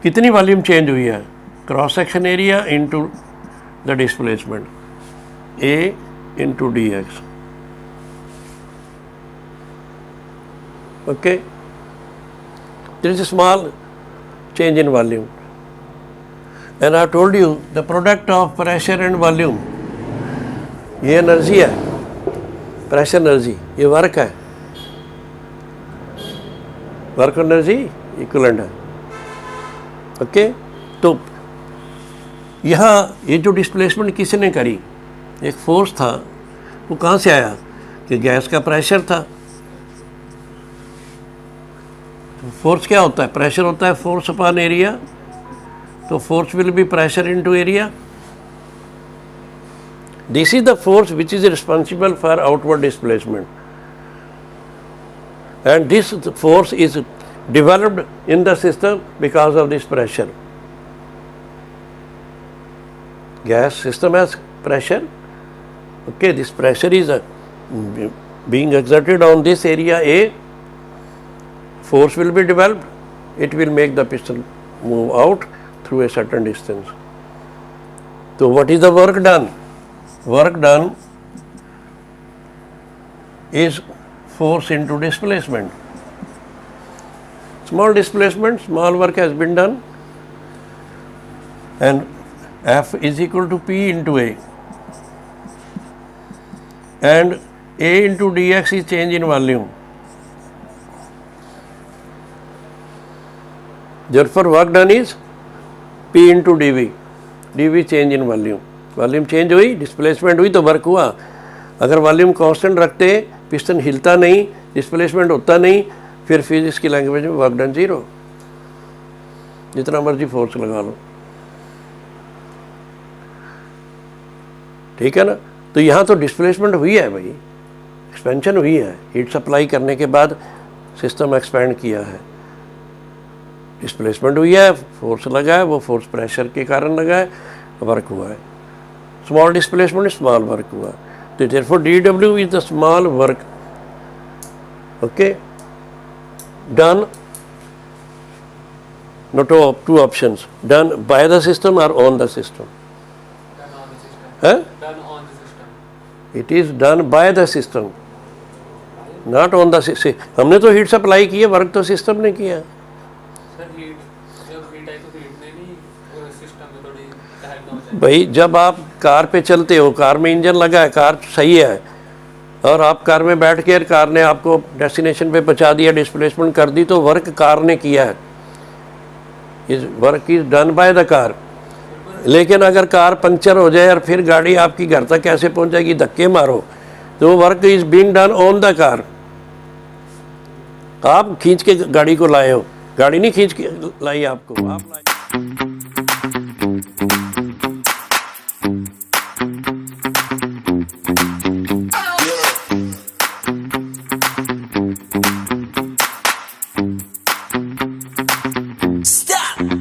कितनी volume change हुई है? Cross section area into the displacement, A into D x, Okay, there is a small change in volume, and I told you the product of pressure and volume, ये energy है, pressure energy, ये work है, work energy equivalent है. Okay, तो यहाँ ये जो displacement किसी ने करी, एक फोर्स था, वो कहाँ से आया कि गैस का प्रेशर था. तो फोर्स क्या होता है? प्रेशर होता है फोर्स अपॉन एरिया. तो force will be pressure into area. This is the force which is responsible for outward displacement, and this force is developed in the system because of this pressure. Gas system has pressure. Okay, this pressure is being exerted on this area A. Force will be developed. It will make the piston move out through a certain distance. So what is the work done? Work done is force into displacement. Small displacement, small work has been done, and F is equal to P into A, and A into dx is change in volume. Therefore work done is P into dV, dV change in volume. Volume change हुई, displacement हुई तो work हुआ. अगर volume constant रखते, piston हिलता नहीं, displacement होता नहीं, फिर फिजिक्स की लैंग्वेज में वर्क डन जीरो, जितना मर्जी फोर्स लगा लो. ठीक है ना. तो यहाँ तो डिस्प्लेसमेंट हुई है भाई, एक्सपेंशन हुई है. हीट सप्लाई करने के बाद सिस्टम एक्सपेंड किया है, डिस्प्लेसमेंट हुई है, फोर्स लगा है, वो फोर्स प्रेशर के कारण लगा है, वर्क हुआ है. स्मॉल डिस्प्लेसमेंट, स्मॉल वर्क हुआ. तो therefore DW is the small work. Okay, done, not two options, done by the system or on the system. Done on the system. Huh? Done on the system. It is done by the system, not on the system. हमने तो heat supply की है, work तो system ने किया. Sir heat जब heat आई तो heat ने नहीं सिस्टम में थोड़ी तहलका मचाई. भाई जब आप कार पे चलते हो, कार में इंजन लगा है, कार सही है, और आप कार में बैठ के कार ने आपको डेस्टिनेशन पे पहुंचा दिया, डिस्प्लेसमेंट कर दी, तो वर्क कार ने किया है. इस work is done by the car. लेकिन अगर कार पंक्चर हो जाए और फिर गाड़ी आपकी घर तक कैसे पहुंचेगी, धक्के मारो, तो work is being done on the car. आप खींच के गाड़ी को लाए हो, गाड़ी नहीं खींच के लाई आपको, आप लाए.